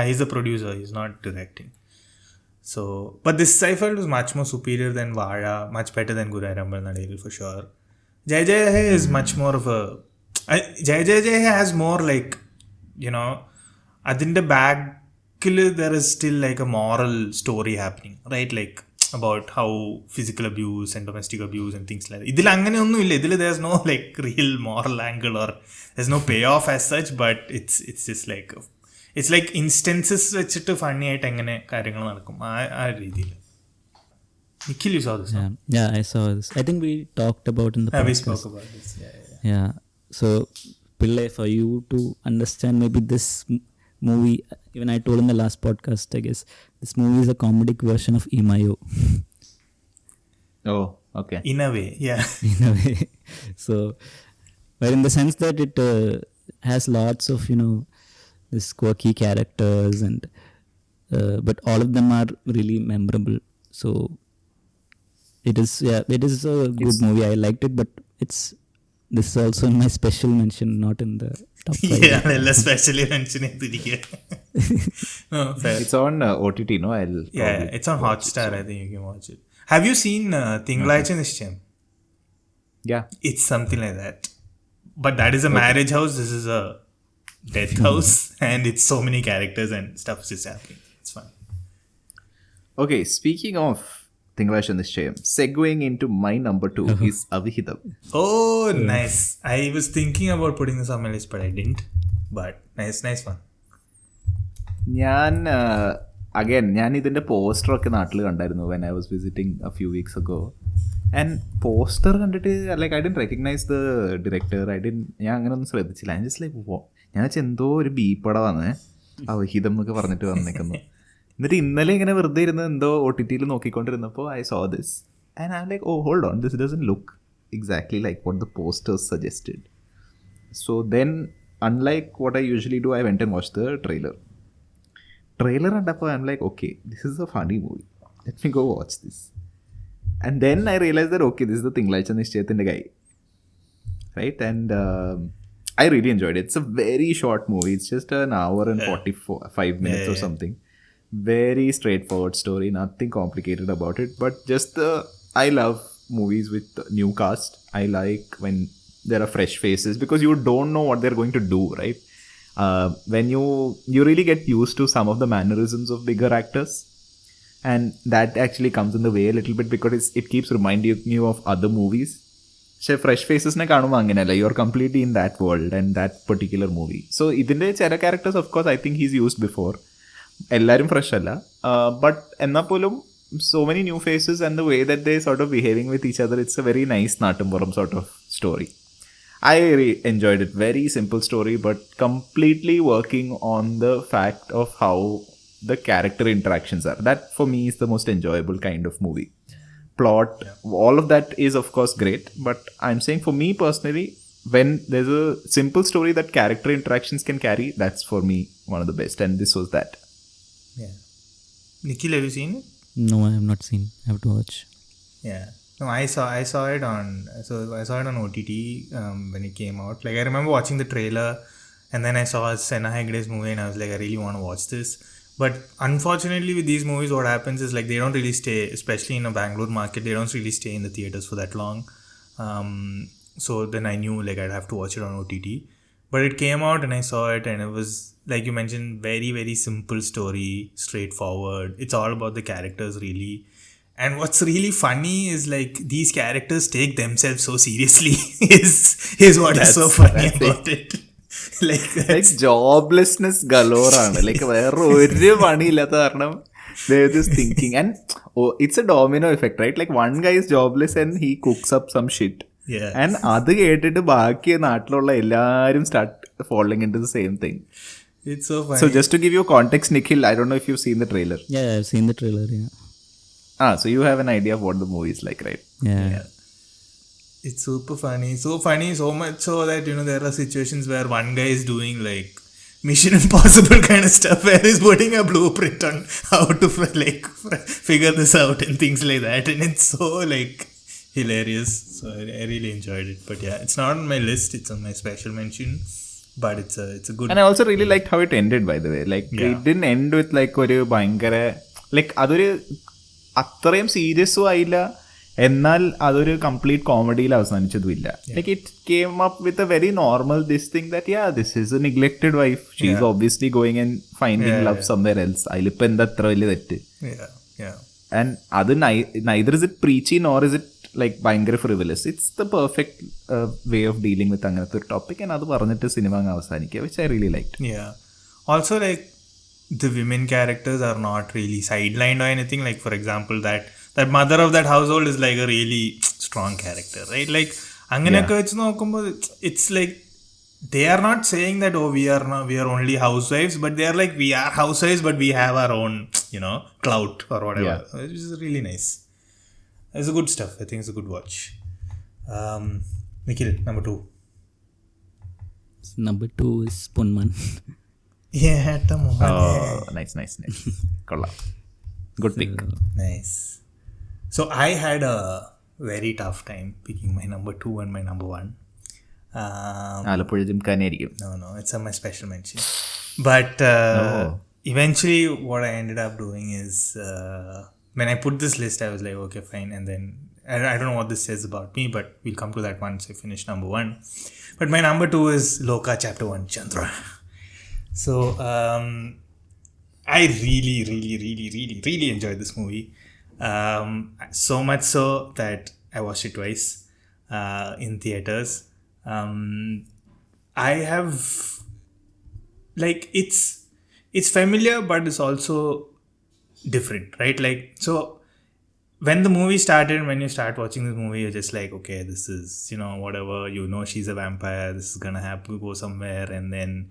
He's the producer, he's not directing. So, but this I felt was much more superior than Vaya, much better than Guruvayur Ambalanadayil for sure. Jaya Jaya Hey is much more of a... Jaya Jaya Jaya Hey has more like, adinte backil there is still like a moral story happening, right? Like about how physical abuse and domestic abuse and things like that. Idil angane onnu illa. Idil there's no like real moral angle or there's no payoff as such, but it's just like it's like instances vechittu funny aayittu engane karyangal nadakkum aa reethil. Nikhil, you saw this? Yeah, I saw this. I think we talked about in the podcast. We spoke about this. Yeah. So Pillai, for you to understand maybe this movie, even I told in the last podcast, I guess this movie is a comedic version of Imayo. Oh, okay. In a way, yeah. In a way. So, but in the sense that it has lots of this quirky characters, and but all of them are really memorable. So it is a good movie. I liked it, but this is also in my special mention, not in the top 5. Yeah, especially mention it. No, fair. It's on OTT, no? It's on Hotstar. I think you can watch it. Have you seen Tingalaicha Nishchayam? Yeah. It's something like that. But that is a marriage house. This is a death house and it's so many characters and stuff is just happening. It's fun. Okay, speaking of Tingalazha Nishchayam, segueing into my number 2 is Avihidam. Oh, nice. I was thinking about putting this on my list, but I didn't. But nice one. ഞാൻ ഇതിൻ്റെ പോസ്റ്ററൊക്കെ നാട്ടിൽ കണ്ടായിരുന്നു when I was visiting a few weeks ago. And poster കണ്ടിട്ട് like I didn't recognise the director. ഞാൻ അങ്ങനെ ഒന്നും ശ്രദ്ധിച്ചില്ല. ഞാൻ ജസ്റ്റ് ലൈക്ക് ഞാൻ വെച്ചാൽ എന്തോ ഒരു ബീപ്പട വന്നേ അവഹിതം എന്നൊക്കെ പറഞ്ഞിട്ട് വന്നേക്കുന്നു. എന്നിട്ട് ഇന്നലെ ഇങ്ങനെ വെറുതെ ഇരുന്ന് എന്തോ OTT നോക്കിക്കൊണ്ടിരുന്നപ്പോൾ I saw this and I like oh hold on, this doesn't look exactly like what the posters suggested. So then unlike what I usually do, I went and watched the trailer കണ്ടപ്പോൾ I'm like, okay, this is a funny movie, let me go watch this. And then I realized that okay, this is the Tingalazha Nishchayathinte guy, right? And I really enjoyed it. It's a very short movie. It's just an hour and 45 minutes or something. Very straightforward story, nothing complicated about it, but just I love movies with new cast. I like when there are fresh faces because you don't know what they're going to do, right? When you really get used to some of the mannerisms of bigger actors, and that actually comes in the way a little bit because it keeps reminding you of other movies. പക്ഷേ fresh ഫേസസിനെ കാണുമ്പോൾ അങ്ങനെയല്ല, you are completely in that world and that particular movie. So ഇതിൻ്റെ ചില characters of course I think he's used before. എല്ലാവരും fresh അല്ല, but എന്നാൽ പോലും so many new faces and the way that they sort of behaving with each other, it's a very nice Natumpuram sort of story. I enjoyed it. Very simple story, but completely working on the fact of how the character interactions are. That for me is the most enjoyable kind of movie. Plot, all of that is of course great, but I'm saying for me personally, when there's a simple story that character interactions can carry, that's for me one of the best, and this was that. Yeah. Nikhil, have you seen it? No, I have not seen. I have to watch. Yeah. No, I saw it on OTT when it came out. Like I remember watching the trailer, and then I saw Senna Hegde's movie, and I was like, I really want to watch this. But unfortunately, with these movies, what happens is like they don't really stay, especially in a Bangalore market. They don't really stay in the theaters for that long. So then I knew like I'd have to watch it on OTT. But it came out, and I saw it, and it was, like you mentioned, very, very simple story, straightforward. It's all about the characters, really. And what's really funny is like these characters take themselves so seriously is what is so funny about it. like joblessness galore ആണ്. Like വേറെ ഒരു പണിയില്ലാത്ത കാരണം they're just thinking, and it's a domino effect, right? Like one guy is jobless and he cooks up some shit. Yeah. And അത് കേട്ടിട്ട് ബാക്കി നാട്ടിലുള്ള എല്ലാവരും start falling into the same thing. It's so funny. So just to give you context, Nikhil, I don't know if you've seen the trailer. Yeah, I've seen the trailer, yeah. So you have an idea of what the movie is like, right? Yeah. It's super funny. So funny, so much so that, you know, there are situations where one guy is doing like Mission Impossible kind of stuff, where he's putting a blueprint on how to figure this out and things like that. And it's so like hilarious. So I really enjoyed it. But yeah, it's not on my list. It's on my special mention. But it's a good. And I also really liked how it ended, by the way. Like it didn't end with like ഒരു ഭയങ്കര like അതൊരു അത്രയും സീരിയസും ആയില്ല, എന്നാൽ അതൊരു complete കോമഡിയിൽ അവസാനിച്ചതുമില്ല. Like it came up with a very normal this thing that this is a neglected wife, she is obviously going and finding love somewhere else. അതിലിപ്പോൾ എന്താ അത്ര വലിയ തെറ്റ്? ആൻഡ് അത് neither is it preachy nor is it like ഭയങ്കര frivolous. It's the perfect way of dealing with അങ്ങനത്തെ ഒരു topic. And അത് പറഞ്ഞിട്ട് സിനിമ അങ്ങ് അവസാനിക്കുക, which I really liked. Also like the women characters are not really sidelined or anything. Like for example, that mother of that household is like a really strong character, right? Like anganekka vechu nokkumbo it's like they are not saying that we are only housewives, but they are like, we are housewives but we have our own, you know, clout or whatever. Which is really nice. It's a good stuff. I think it's a good watch. Nikhil, number 2. Number 2 is Ponman. Nice. Kolla. Good pick. Nice. So I had a very tough time picking my number 2 and my number 1. Alappuzha ജിംഖാനയായിരിക്കും. No, it's on my special mention. But eventually what I ended up doing is when I put this list, I was like, okay, fine. And then I don't know what this says about me, but we'll come to that once I finish number 1. But my number 2 is Loka Chapter 1, Chandra. So I really enjoyed this movie. So much so that I watched it twice in theaters. I have like it's familiar, but it's also different, right? Like, so when the movie started, when you start watching this movie, you're just like, okay, this is, whatever, she's a vampire, this is gonna have to go somewhere, and then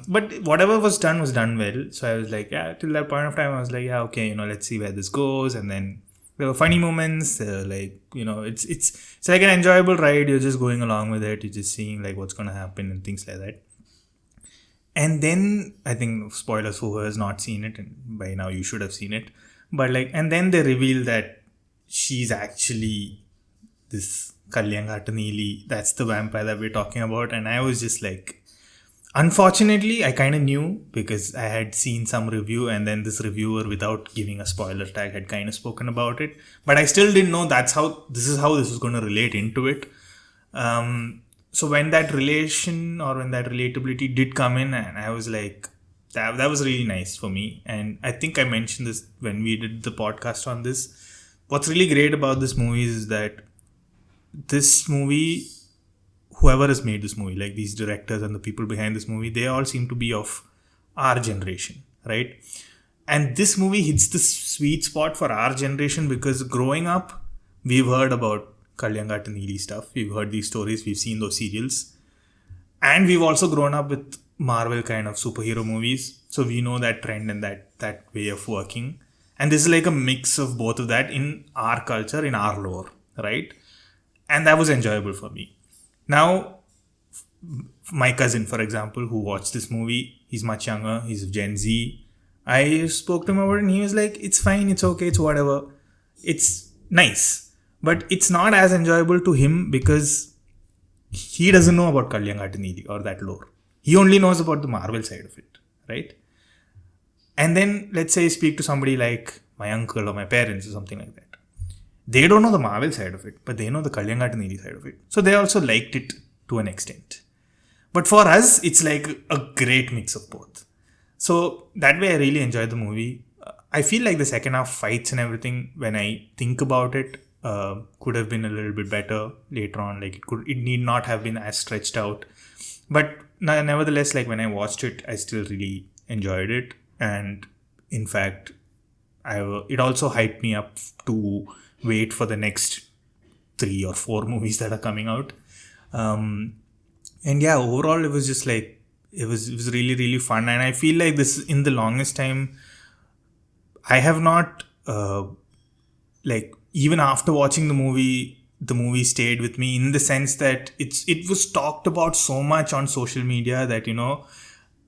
but whatever was done well. So I was like, yeah, till that point of time I was like, yeah, okay, let's see where this goes. And then there were funny moments, like, it's like an enjoyable ride. You're just going along with it, you're just seeing like what's gonna happen and things like that. And then I think, spoilers for who has not seen it, and by now you should have seen it, but like, and then they reveal that she's actually this Kalyangattu Neeli, that's the vampire that we're talking about. And I was just like, unfortunately, I kind of knew because I had seen some review, and then this reviewer, without giving a spoiler tag, had kind of spoken about it. But I still didn't know this is how this was going to relate into it. So when that relation, or when that relatability did come in, and I was like, that was really nice for me. And I think I mentioned this when we did the podcast on this. What's really great about this movie is that this movie, whoever has made this movie, like these directors and the people behind this movie, they all seem to be of our generation, right? And this movie hits the sweet spot for our generation, because growing up, we've heard about Kalyangattu Neeli stuff. We've heard these stories. We've seen those serials. And we've also grown up with Marvel kind of superhero movies. So we know that trend and that way of working. And this is like a mix of both of that in our culture, in our lore, right? And that was enjoyable for me. Now, my cousin, for example, who watched this movie, he's much younger, he's Gen Z. I spoke to him about it, and he was like, it's fine, it's okay, it's whatever. It's nice. But it's not as enjoyable to him because he doesn't know about Kalyangattu Neeli or that lore. He only knows about the Marvel side of it, right? And then, let's say, speak to somebody like my uncle or my parents or something like that. They don't know the Marvel side of it, but they know the Kalyangattu Neeli side of it. So they also liked it to an extent. But for us, it's like a great mix of both. So that way, I really enjoyed the movie. I feel like the second half fights and everything, when I think about it, could have been a little bit better later on. Like it need not have been as stretched out. But nevertheless, like when I watched it, I still really enjoyed it. And in fact, it also hyped me up to wait for the next 3 or 4 movies that are coming out. And yeah, overall it was just like, it was really, really fun. And I feel like this, in the longest time, I have not like, even after watching the movie stayed with me, in the sense that it was talked about so much on social media that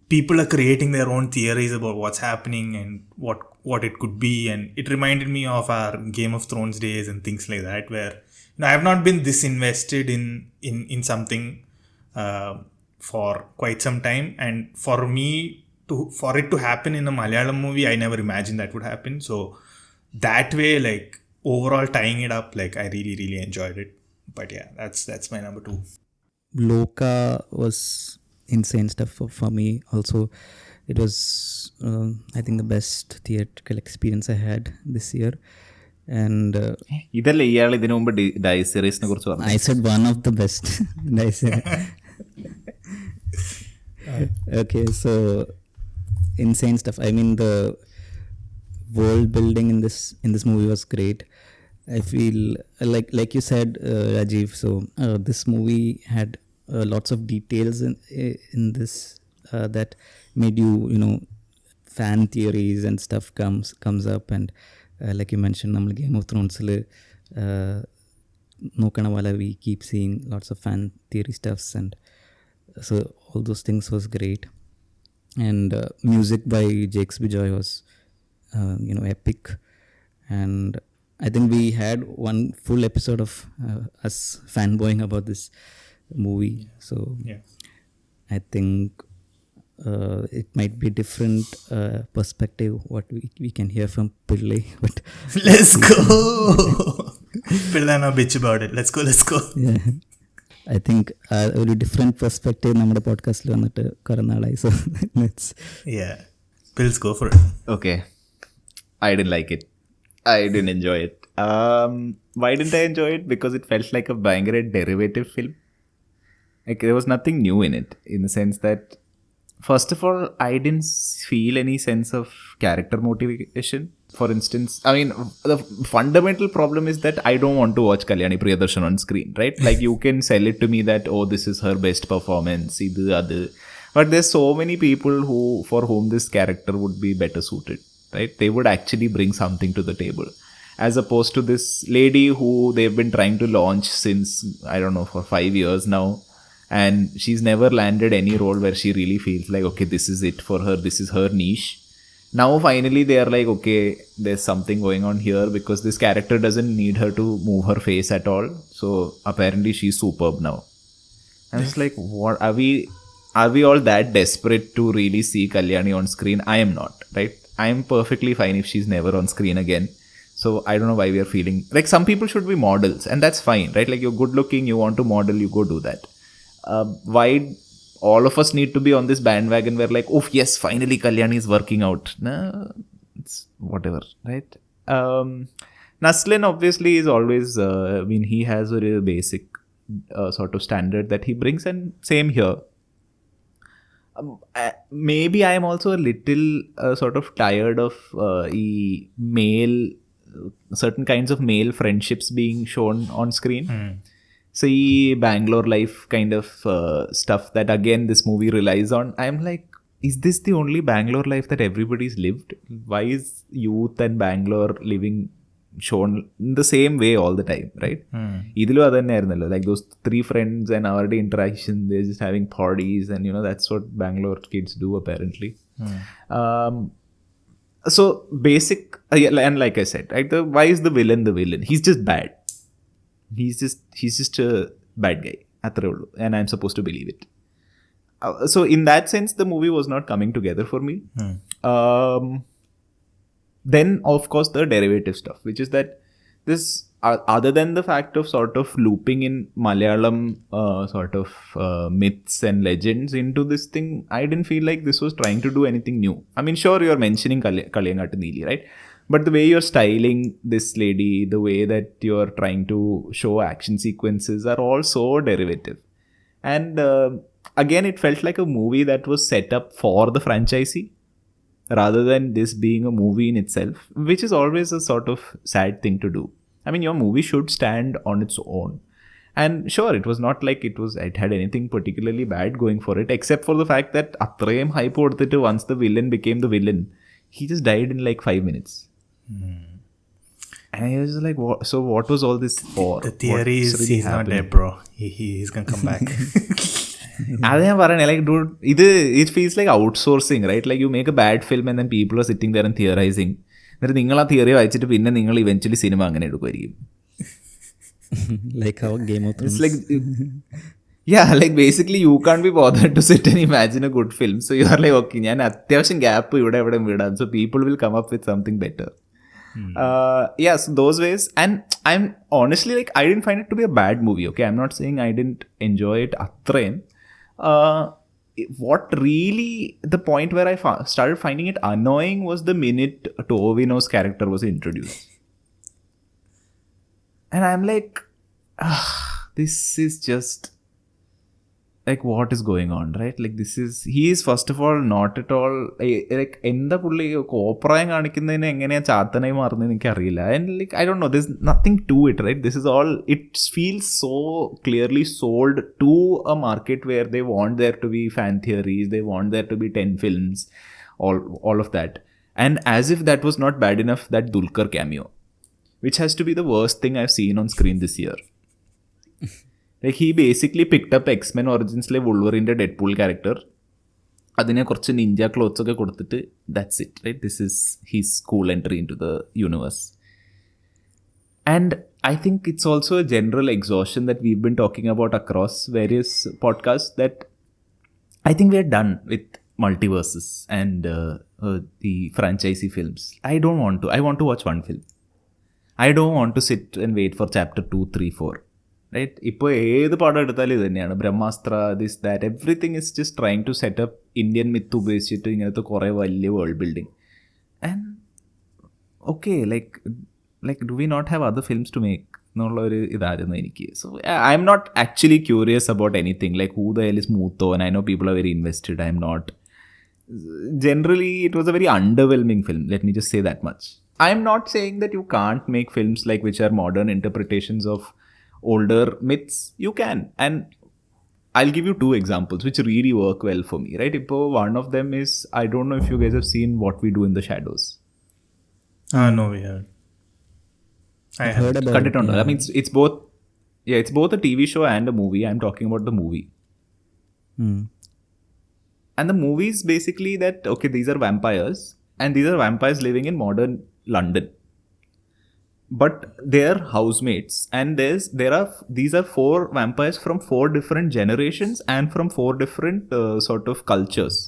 people are creating their own theories about what's happening and what it could be. And it reminded me of our Game of Thrones days and things like that, where I have not been this invested in something for quite some time. And for it to happen in a Malayalam movie, I never imagined that would happen. So that way, like, overall tying it up, like, I really, really enjoyed it. But yeah, that's my number 2. Loka was insane stuff for me also. It was I think the best theatrical experience I had this year. And ഇതല്ലേ ഇയാൾ ഇതിനു മുമ്പ് dye സീരീസിനെ കുറിച്ച് പറഞ്ഞു? I said one of the best. Okay, so insane stuff. I mean, the world building in this movie was great. I feel like you said, Rajeev. So this movie had lots of details in this that made you fan theories and stuff comes up. And like you mentioned, നമ്മൾ Game of Thrones നോക്കണ പോലെ we keep seeing lots of fan theory stuffs, and so all those things was great. And music by Jakes Bijoy was epic. And I think we had one full episode of us fanboying about this movie. So yeah, I think it might be different perspective what we can hear from Pillai, but let's go. Pillai, now bitch about it. Let's go. Yeah. I think ഒരു different perspective നമ്മുടെ പോഡ്കാസ്റ്റിൽ വന്നിട്ട് കുറേ നാളായി. So let's Pills, go for it. Okay. I didn't like it. I didn't enjoy it. Why didn't I enjoy it? Because it felt like a bangare derivative film. Like there was nothing new in it, in the sense that, first of all, I didn't feel any sense of character motivation. For instance, I mean, the fundamental problem is that I don't want to watch Kalyani Priyadarshan on screen, right? Like you can sell it to me that, oh, this is her best performance, idu adu. But there's so many people for whom this character would be better suited, right? They would actually bring something to the table, as opposed to this lady who they've been trying to launch since, I don't know, for 5 years now. And she's never landed any role where she really feels like, okay, this is it for her, this is her niche. Now finally they are like, okay, there's something going on here, because this character doesn't need her to move her face at all. So apparently she's superb now. And it's like, what are we all that desperate to really see Kalyani on screen? I am not, right? I am perfectly fine if she's never on screen again. So I don't know why we are feeling like some people should be models, and that's fine, right? Like you're good looking, you want to model, you go do that. Why all of us need to be on this bandwagon where like, oh yes, finally Kalyani is working out? No, it's whatever, right? Naslin obviously is always, I mean, he has a basic sort of standard that he brings, and same here. Maybe I am also a little sort of tired of certain kinds of male friendships being shown on screen. See, Bangalore life kind of stuff that again this movie relies on. I'm like, is this the only Bangalore life that everybody's lived? Why is youth and Bangalore living shown in the same way all the time, right? Idilu adanne airnallo, like those 3 friends and our interaction, they're just having parties, and you know that's what Bangalore kids do apparently. So basic, and like I said, right, why is the villain the villain? He's just bad. He's just a bad guy, athre ullu, and I'm supposed to believe it. So in that sense the movie was not coming together for me. Then of course the derivative stuff, which is that this other than the fact of sort of looping in Malayalam sort of myths and legends into this thing, I didn't feel like this was trying to do anything new. I mean, sure, you're mentioning Kaliyangattu Neeli, right? But the way you're styling this lady, the way that you're trying to show action sequences are all so derivative. And again, it felt like a movie that was set up for the franchisee, rather than this being a movie in itself, which is always a sort of sad thing to do. I mean, your movie should stand on its own. And sure, it was not like it had anything particularly bad going for it, except for the fact that atrayam hype kodutittu once the villain became the villain, he just died in like 5 minutes. And I was like, what was all this for? The theory is really he's happening? Not dead, bro. He's gonna come back. അത് ഞാൻ പറയണേ, like dude, it feels like outsourcing, right? Like you make a bad film and then people are sitting there and theorizing. എന്നിട്ട് നിങ്ങൾ ആ theory വായിച്ചിട്ട് പിന്നെ നിങ്ങൾ eventually cinema അങ്ങനെ എടുക്കുമായിരിക്കും. Like how Game of Thrones. It's like, yeah, like basically you can't be bothered to sit and imagine a good film. So you are like, okay, ഞാൻ അത്യാവശ്യം gap ഇവിടെ എവിടെ വിടാം. So people will come up with something better. Yeah, so those ways. And I'm honestly like, I didn't find it to be a bad movie, okay? I'm not saying I didn't enjoy it atrayam. What really, the point where I started finding it annoying was the minute Tovino's character was introduced. And I'm like, this is just like, what is going on, right? Like he is first of all not at all like എന്താ പുള്ളി കോപ്രായം കാണിക്കുന്നതിന് എങ്ങനെയാ ചാത്തനായി മാറുന്നതെന്ന് എനിക്കറിയില്ല. And like, I don't know, there's nothing to it, right? This is all, it feels so clearly sold to a market where they want there to be fan theories, they want there to be 10 films, all of that. And as if that was not bad enough, that Dulquer cameo, which has to be the worst thing I've seen on screen this year. Like he basically picked up X-Men Origins'le Wolverine's Deadpool character, അതിനെ കുറച്ച് Ninja clothes ഒക്കെ കൊടുത്തിട്ട് that's it, right? This is his cool entry into the universe. And I think it's also a general exhaustion that we've been talking about across various podcasts, that I think we're done with multiverses and the franchisee films. I don't want to. I want to watch one film. I don't want to sit and wait for chapter 2, 3, 4. Right. ഇപ്പോൾ ഏത് പടം എടുത്താലും ഇത് തന്നെയാണ്. Brahmastra, this that, everything is just trying to set up Indian myth ഉപയോഗിച്ചിട്ട് ഇങ്ങനത്തെ കുറേ വലിയ world building. And okay, like do we not have other films to make എന്നുള്ളൊരു ഇതായിരുന്നു എനിക്ക്. So I'm not actually curious about anything like who the hell is Moothon, and I know people are very invested. I'm not. Generally, it was a very underwhelming film. Let me just say that much. I am not saying that you can't make films like which are modern interpretations of older myths. You can. And I'll give you two examples which really work well for me. Right? One of them is, I don't know if you guys have seen What We Do in the Shadows. No, we haven't. I heard about Cut it on. I mean, it's both. Yeah, it's both a TV show and a movie. I'm talking about the movie. And the movie is basically that, okay, these are vampires, and these are vampires living in modern London. But they're housemates, and these are 4 vampires from 4 different generations and from 4 different sort of cultures.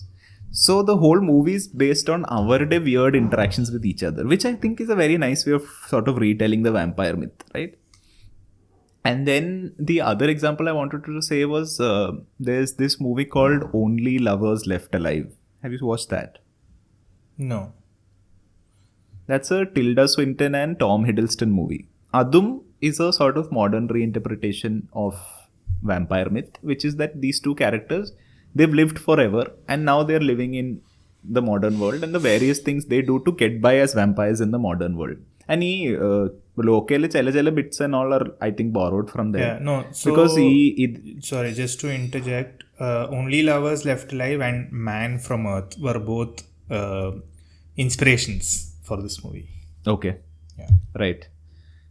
So the whole movie is based on our day weird interactions with each other, which I think is a very nice way of sort of retelling the vampire myth, right? And then the other example I wanted to say was there's this movie called Only Lovers Left Alive. Have you watched that? No. That's a Tilda Swinton and Tom Hiddleston movie. Adum is a sort of modern reinterpretation of vampire myth, which is that these 2 characters, they've lived forever and now they're living in the modern world, and the various things they do to get by as vampires in the modern world. And local chala bits and all are, I think, borrowed from there. Yeah, no. So, because sorry, just to interject, Only Lovers Left Alive and Man from Earth were both inspirations for this movie. Okay. Yeah. Right.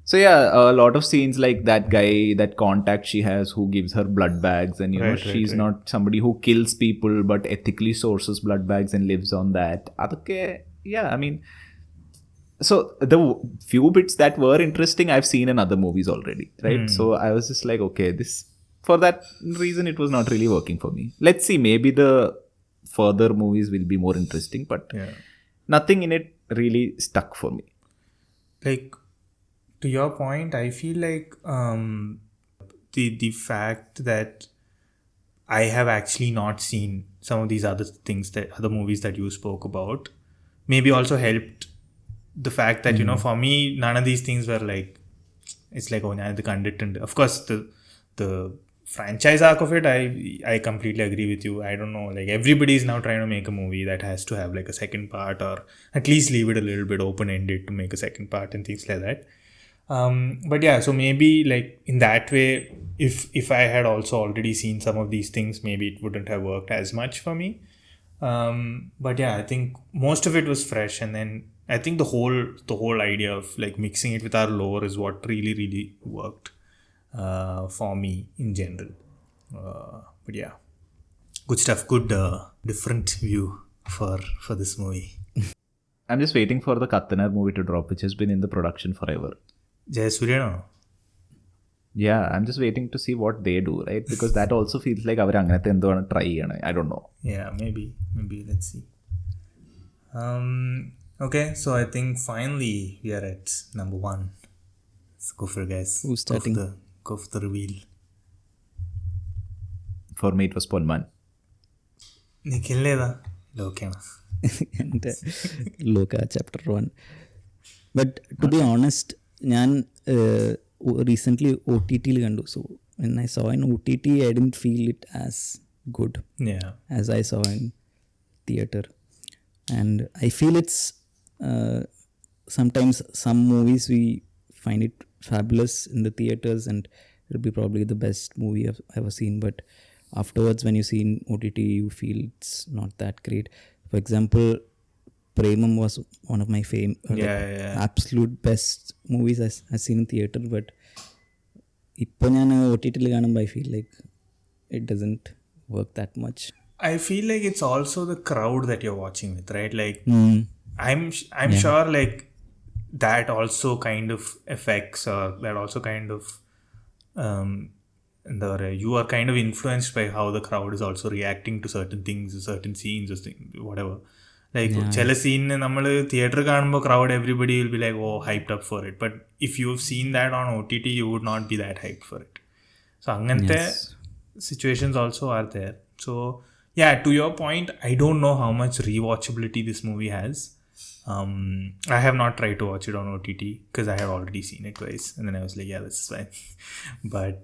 So yeah, a lot of scenes like that guy, that contact she has who gives her blood bags, and you know, she's not somebody who kills people but ethically sources blood bags and lives on that. Okay. Yeah, I mean, so the few bits that were interesting I've seen in other movies already, right? So I was just like, okay, this, for that reason it was not really working for me. Let's see, maybe the further movies will be more interesting, but nothing in it really stuck for me. Like, to your point, I feel like the fact that I have actually not seen some of these other things, that other movies that you spoke about, maybe also helped the fact that, you know, for me, none of these things were like, it's like, oh, I content. Of course, the franchise arc of it, I completely agree with you. I don't know, like, everybody is now trying to make a movie that has to have like a second part, or at least leave it a little bit open-ended to make a second part and things like that. But yeah, so maybe like in that way, if I had also already seen some of these things, maybe it wouldn't have worked as much for me. But yeah, I think most of it was fresh, and then I think the whole idea of like mixing it with our lore is what really worked for me in general. But yeah, good stuff. Good different view for this movie. I'm just waiting for the Kathanar movie to drop, which has been in the production forever. Jayasuriya? Yeah, I'm just waiting to see what they do, right? Because that also feels like അവർ അങ്ങനത്തെ എന്തോ ആണ് try ചെയ്യണം. I don't know. Yeah, maybe let's see. Okay, so I think finally we are at number 1. Let's go for it, guys. Who's starting? Go for the reveal. For me it was Ponman. Nikhil eda Lokana. And Loka chapter 1. But to be honest, ഞാൻ recently O T ടിയിൽ കണ്ടു. So when I saw in OTT, I didn't feel it as good as I saw in theatre. And I feel it's sometimes some movies we find it fabulous in the theatres and it'll be probably the best movie I've ever seen, but afterwards when you see in OTT you feel it's not that great. For example, Premam was one of my absolute best movies I've seen in theatre, but ഇപ്പോൾ ഞാൻ O T ടിയിൽ കാണുമ്പോൾ I feel like it doesn't work that much. I feel like it's also the crowd that you're watching with, right? Like I'm sure like that also kind of affects, or that also kind of you are kind of influenced by how the crowd is also reacting to certain things, certain scenes, or whatever. Like ചില സീനിന് നമ്മൾ theatre കാണുമ്പോൾ crowd, everybody will be like, oh, hyped up for it. But if you've seen that on OTT, you would not be that hyped for it. So angante situations also are there. So yeah, to your point, I don't know how much rewatchability this movie has. I have not tried to watch it on OTT because I have already seen it twice, and then I was like, yeah, this is fine. But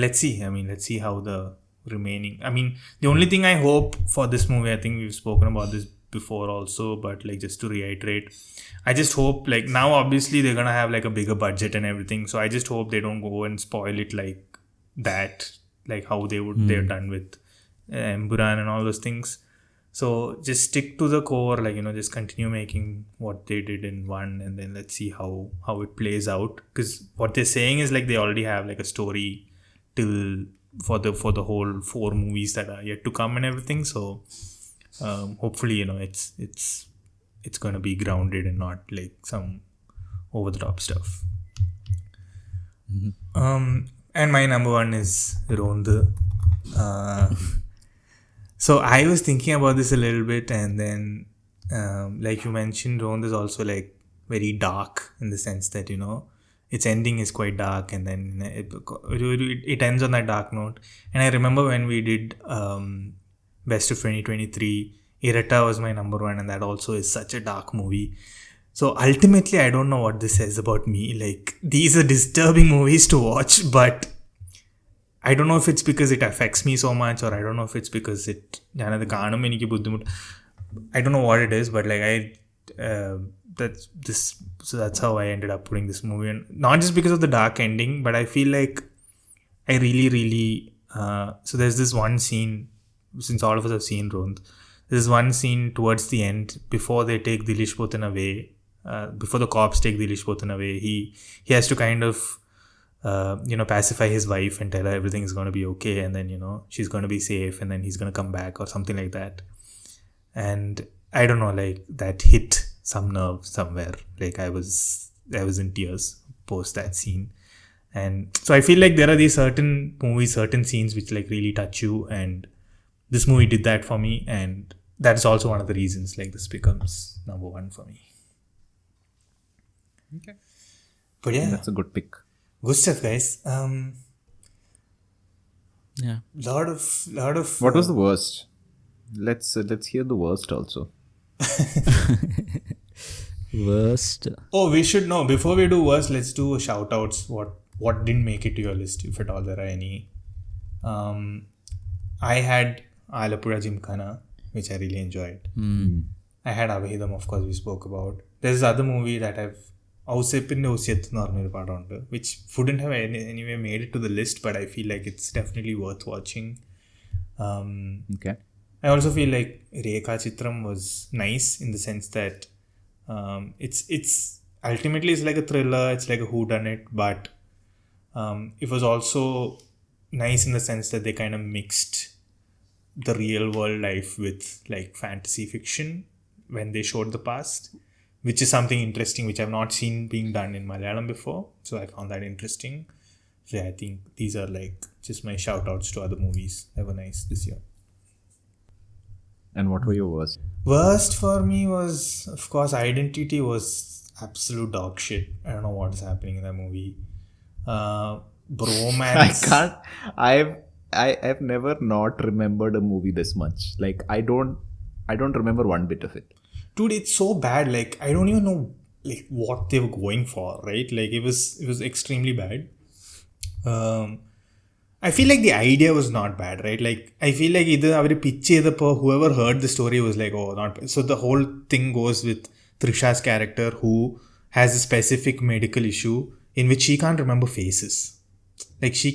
let's see. I mean, let's see how the remaining. I mean, the only thing I hope for this movie, I think we've spoken about this before also, but like just to reiterate, I just hope, like, now obviously they're gonna have like a bigger budget and everything, so I just hope they don't go and spoil it like that, like how they're done with Emburan and all those things. So just stick to the core, like, just continue making what they did in one, and then let's see how it plays out, because what they're saying is like they already have like a story till for the whole 4 movies that are yet to come and everything. So hopefully it's going to be grounded and not like some over the top stuff. And my number 1 is Rondu. So I was thinking about this a little bit, and then like you mentioned, Rondu is also like very dark in the sense that its ending is quite dark, and then it ends on that dark note. And I remember when we did Best of 2023, Irata was my number 1, and that also is such a dark movie. So ultimately, I don't know what this says about me. Like, these are disturbing movies to watch, but I don't know if it's because it affects me so much, or I don't know if it's because I don't know what it is, but like that's how I ended up putting this movie in. Not just because of the dark ending, but I feel like I really so there's this one scene, since all of us have seen Rond, there's one scene towards the end before they take Dilish Potan away, before the cops take Dilish Potan away. He has to kind of pacify his wife and tell her everything is going to be okay, and then she's going to be safe, and then he's going to come back or something like that. And I don't know, like, that hit some nerve somewhere. Like, I was in tears post that scene. And so I feel like there are these certain movies, certain scenes which like really touch you, and this movie did that for me, and that's also one of the reasons like this becomes number 1 for me. Okay. But yeah, that's a good pick. Good stuff, guys. Yeah. Lot of. What was the worst? Let's hear the worst also. Worst. Oh, we should know before we do worst. Let's do shout outs. What didn't make it to your list, if at all there are any. I had Alappuzha Gymkhana, which I really enjoyed. I had Avahidam, of course, we spoke about. There's this other movie that I've Ausepinde Usyat എന്ന് പറഞ്ഞൊരു പടമുണ്ട്, which wouldn't have anyway made it to the list, but I feel like it's definitely worth watching. Okay. I also feel like Rekha Chitram was nice in the sense that it's ultimately it's like a thriller, it's like a whodunit, but it was also nice in the sense that they kind of mixed the real world life with like fantasy fiction when they showed the past, which is something interesting which I've not seen being done in Malayalam before. So I found that interesting. So yeah, I think these are like just my shout outs to other movies that were nice this year. And what were your worst? Worst for me was, of course, Identity was absolute dog shit. I don't know what is happening in that movie. Bromance. I've never not remembered a movie this much. Like, I don't remember one bit of it. Dude, it's so bad. Like, I don't even know like what they were going for, right? Like, it was extremely bad. I feel like the idea was not bad, right? Like, I feel like either whoever heard the story was like, oh, not bad. So the whole thing goes with Trisha's character, who has a specific medical issue in which she can't remember faces. Like, she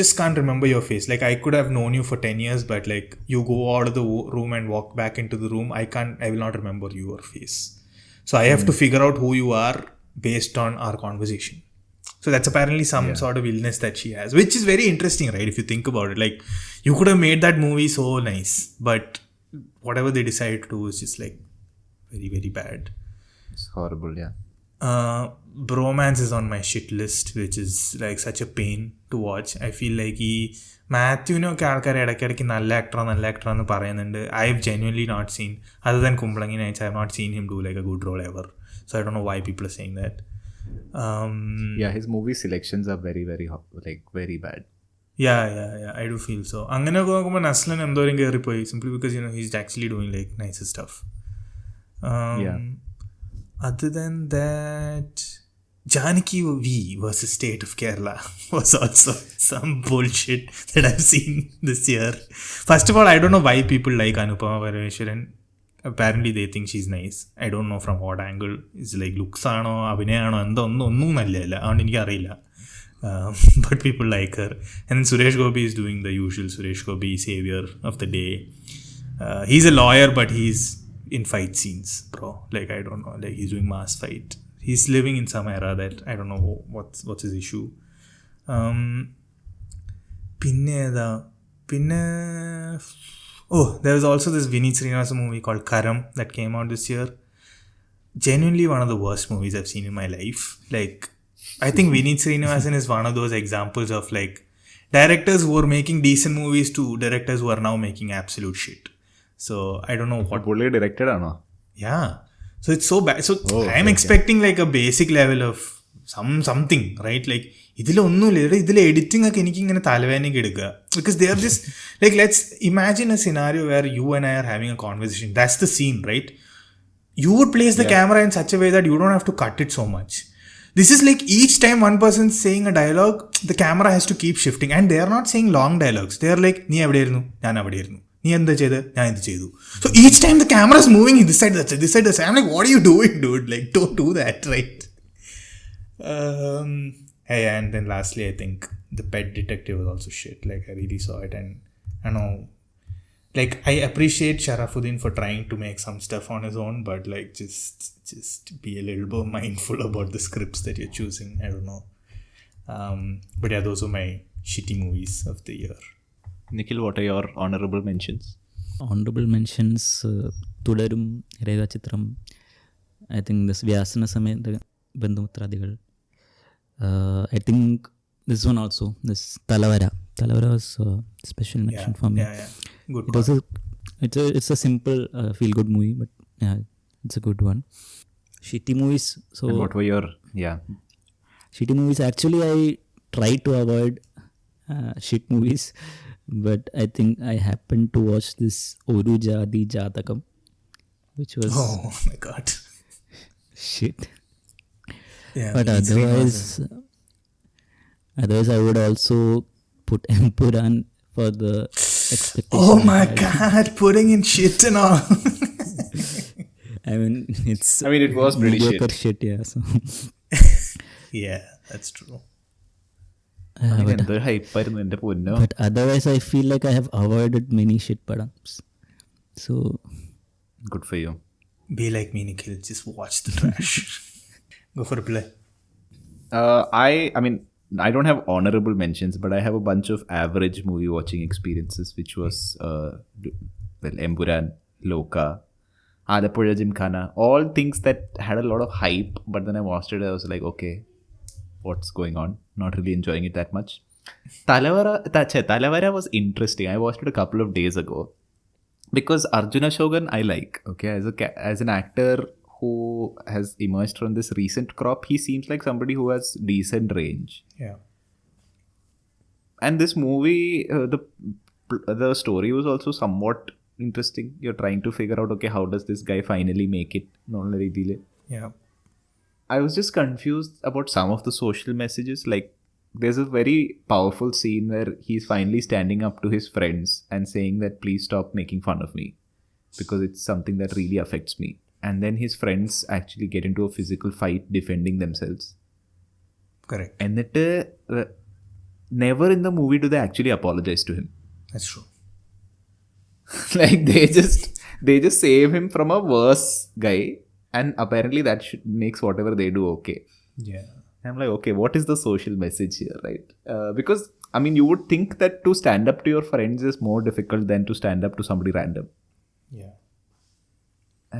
just can't remember your face. Like, I could have known you for 10 years, but like, you go out of the room and walk back into the room, I will not remember your face. So I have to figure out who you are based on our conversation. So that's apparently some sort of illness that she has, which is very interesting, right? If you think about it, like, you could have made that movie so nice, but whatever they decided to do is just like very, very bad. It's horrible, yeah. Bromance is on my shit list, which is like such a pain to watch. I feel like മാത്യുവിനൊക്കെ ആൾക്കാർ ഇടയ്ക്കിടയ്ക്ക് നല്ല ആക്ടറാന്ന് പറയുന്നുണ്ട്. I have genuinely not seen, other than Kumblangi Nights, I have not seen him do like a good role ever. So I don't know why people are saying that. His movie selections are very, very very bad. Yeah, I do feel so. അങ്ങനെയൊക്കെ നോക്കുമ്പോൾ നസ്ലൻ എന്തോരം കയറിപ്പോയി simply because he's actually doing like nicer stuff. Other than that, Janaki V versus State of Kerala was also some bullshit that I've seen this year. First of all, I don't know why people like Anupama Parameswaran. Apparently they think she's nice. I don't know from what angle. It's like looks ആണോ അഭിനയമാണോ എന്തോ ഒന്നും നല്ലതല്ല, അതുകൊണ്ട് എനിക്കറിയില്ല. But people like her. And then Suresh Gopi is doing the usual Suresh Gopi savior of the day. He's a lawyer, but he's in fight scenes, bro. Like, I don't know. Like, he's doing mass fight. He's living in some era that I don't know what's his issue. There was also this Vineet Srinivasan movie called Karam that came out this year. Genuinely one of the worst movies I've seen in my life. Like, I think Vineet Srinivasan is one of those examples of like directors who are making decent movies to directors who are now making absolute shit. So I don't know what. Fully directed or no? Yeah. So it's so bad. So I'm expecting like a basic level of something, right? Like ഇതിൽ editing ഒക്കെ എനിക്ക് ഇങ്ങനെ തലവേദനയ്ക്ക് എടുക്കുക. Because they are just like, let's imagine a scenario where you and I are having a conversation. That's the scene, right? You would place the camera in such a way that you don't have to cut it so much. This is like each time one person is saying a dialogue, the camera has to keep shifting. And they are not saying long dialogues. They are like, നീ എവിടെയായിരുന്നു, ഞാൻ അവിടെയായിരുന്നു, നീ എന്താ ചെയ്ത്, ഞാൻ ഇത് ചെയ്തു. So each time the camera is moving this side, that side, this side, that side. I'm like, what are you doing, dude? Like, don't do that, right? Hey, and then lastly, I think The Pet Detective was also shit. Like, I really saw it, and I know, like, I appreciate Sharafuddin for trying to make some stuff on his own, but like, just be a little bit mindful about the scripts that you're choosing. I don't know. But yeah, those are my shitty movies of the year. Nikhil, what are your honorable mentions? Honorable mentions, തുടരും, രേഖാചിത്രം, I think this വ്യാസന സമയത്ത് ബന്ധുമിത്രാദികൾ. I think this one also, this Talavara was a special mention for me. Yeah. Good. It's a simple feel good movie, but yeah, it's a good one. Shitty movies. So and what were your shitty movies? Actually, I try to avoid shit movies, but I think I happened to watch this Oru Jadi Jatakam, which was Oh my god. shit. Yeah, But otherwise I would also put Empuran for the expectation. Oh my god, putting in shit and all. I mean, it was pretty mediocre shit, yeah. So Yeah, that's true. എന്തൊരു ഹൈപ്പായിരുന്നു എൻ്റെ പൊന്നോ. But otherwise I feel like I have avoided many shit padams. So Good for you. Be like me, Nikhil. Just watch the trash. Go for a play. I mean, I don't have honorable mentions, but I have a bunch of average movie watching experiences, which was Empuran, Loka, Alappuzha Gymkhana, all things that had a lot of hype, but then I watched it, I was like, okay, what's going on? Not really enjoying it that much. Talavara was interesting. I watched it a couple of days ago because Arjuna Shogun I like. Okay, as an actor who has emerged from this recent crop, he seems like somebody who has decent range. Yeah. And this movie, the story was also somewhat interesting. You're trying to figure out, okay, how does this guy finally make it? Yeah. I was just confused about some of the social messages. Like, there's a very powerful scene where he's finally standing up to his friends and saying that, please stop making fun of me because it's something that really affects me. And then his friends actually get into a physical fight defending themselves. Correct. And never in the movie do they actually apologize to him. That's true. Like, they just save him from a worse guy, and apparently that makes whatever they do okay. Yeah. I'm like, okay, what is the social message here, right? Because, I mean, you would think that to stand up to your friends is more difficult than to stand up to somebody random. Yeah.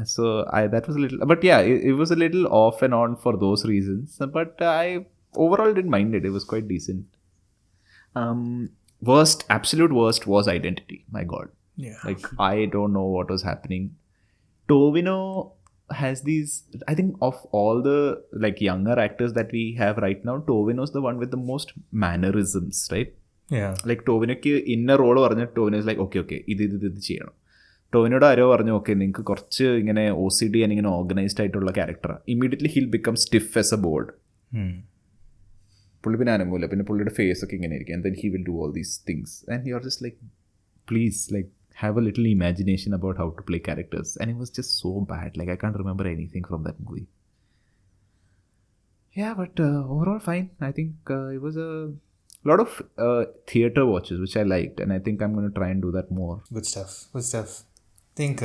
So that was a little, but yeah, it was a little off and on for those reasons. But I overall didn't mind it. It was quite decent. Absolute worst was Identity. My God. Yeah. Like, I don't know what was happening. Tovino has these, I think of all the like younger actors that we have right now, Tovino's the one with the most mannerisms, right? Yeah. Like ടോവിനോക്ക് ഇന്ന role പറഞ്ഞ Tovino is like okay ഇത് ചെയ്യണം. ടോവിനോട് ആരോ പറഞ്ഞു okay നിങ്ങൾക്ക് കുറച്ച് ഇങ്ങനെ OCD and ഇങ്ങനെ organised ആയിട്ടുള്ള ക്യാരക്ടറാണ്. Immediately hill become stiff as A board. പുള്ളി പിന്നെ അനങ്ങൂല, പിന്നെ പുള്ളിയുടെ ഫേസ് ഒക്കെ ഇങ്ങനെ ആയിരിക്കും. And then he will do all these things and you are just like please like have a little imagination about how to play characters. And it was just so bad. Like I can't remember anything from that movie. Yeah, but overall fine. I think it was a lot of theater watches which I liked, and I think I'm going to try and do that more. Good stuff. I think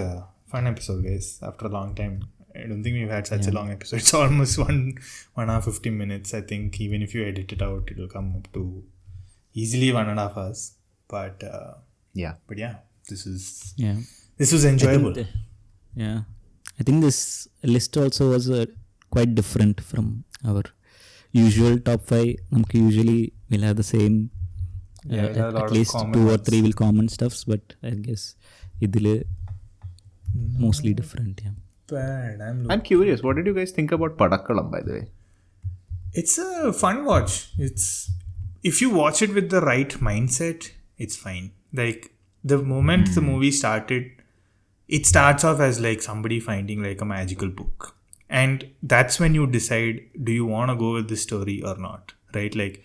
fun episode, guys. After a long time, I don't think we've had such a long episode. It's almost 1 hour 15 minutes. I think even if you edit it out, it'll come up to easily 1.5 hours. But yeah. This was enjoyable. I think this list also was quite different from our usual top 5. നമുക്ക് usually we'll have the same at least 2 or 3 will common stuffs, but I guess ഇതിൽ mostly different. Bad. I'm curious, what did you guys think about Padakkalam, by the way? It's a fun watch. If you watch it with the right mindset, it's fine. Like the moment the movie started, it starts off as like somebody finding like a magical book, and that's when you decide, do you want to go with this story or not, right? Like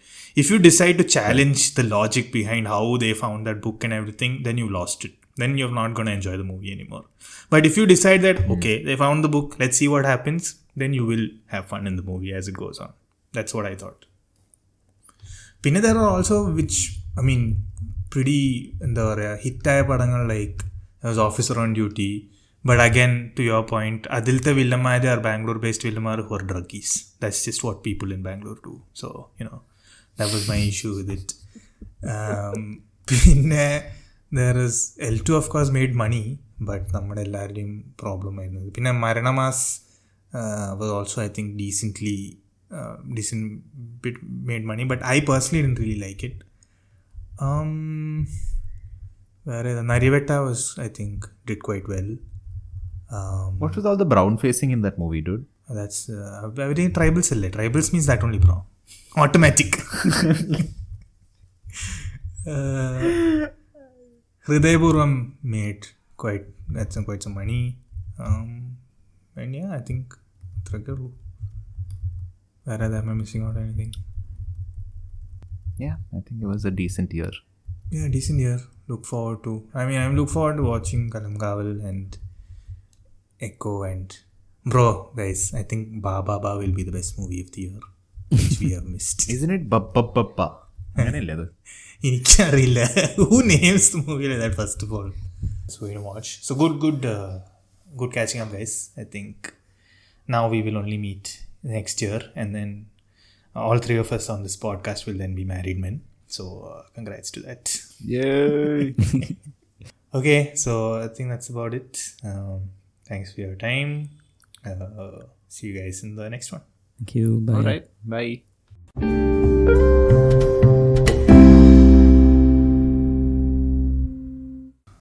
if you decide to challenge the logic behind how they found that book and everything, then you lost it. Then you're not going to enjoy the movie anymore. But if you decide that okay, they found the book, let's see what happens, then you will have fun in the movie as it goes on. That's what I thought. Pinna there are also, which I mean, pretty എന്താ പറയുക ഹിറ്റായ പടങ്ങൾ like officer on duty. But again to your point, അതിലത്തെ വില്ലന്മാർ are Bangalore based വില്ലന്മാർ who are druggies. That's just what people in Bangalore do. So that was my issue with it. പിന്നെ there is L2 of course made money, but നമ്മുടെ എല്ലാവരുടെയും problem ആയിരുന്നു. പിന്നെ Maranamass was also I think decent bit made money, but I personally didn't really like it. Whereas Narivetta was, I think, did quite well. What was all the brown facing in that movie, dude? That's everything tribals alle. Tribals means that only brown. Automatic. Hridayapurvam made quite some money. And yeah, I think whereas am I missing out anything? Yeah, I think it was a decent year. Yeah, decent year. Look forward to watching Kalamkaval and Echo and bro, guys, I think Ba will be the best movie of the year, which we have missed. Isn't it Ba? അങ്ങനെയല്ലേ അത്? എനിക്കറിയില്ല. Who names the movie like that, first of all? So we're gonna watch. So good catching up, guys. I think now we will only meet next year, and then all 3 of us on this podcast will then be married men. So congrats to that. Yay. Okay, so I think that's about it. Thanks for your time. See you guys in the next one. Thank you. Bye. All right. Bye.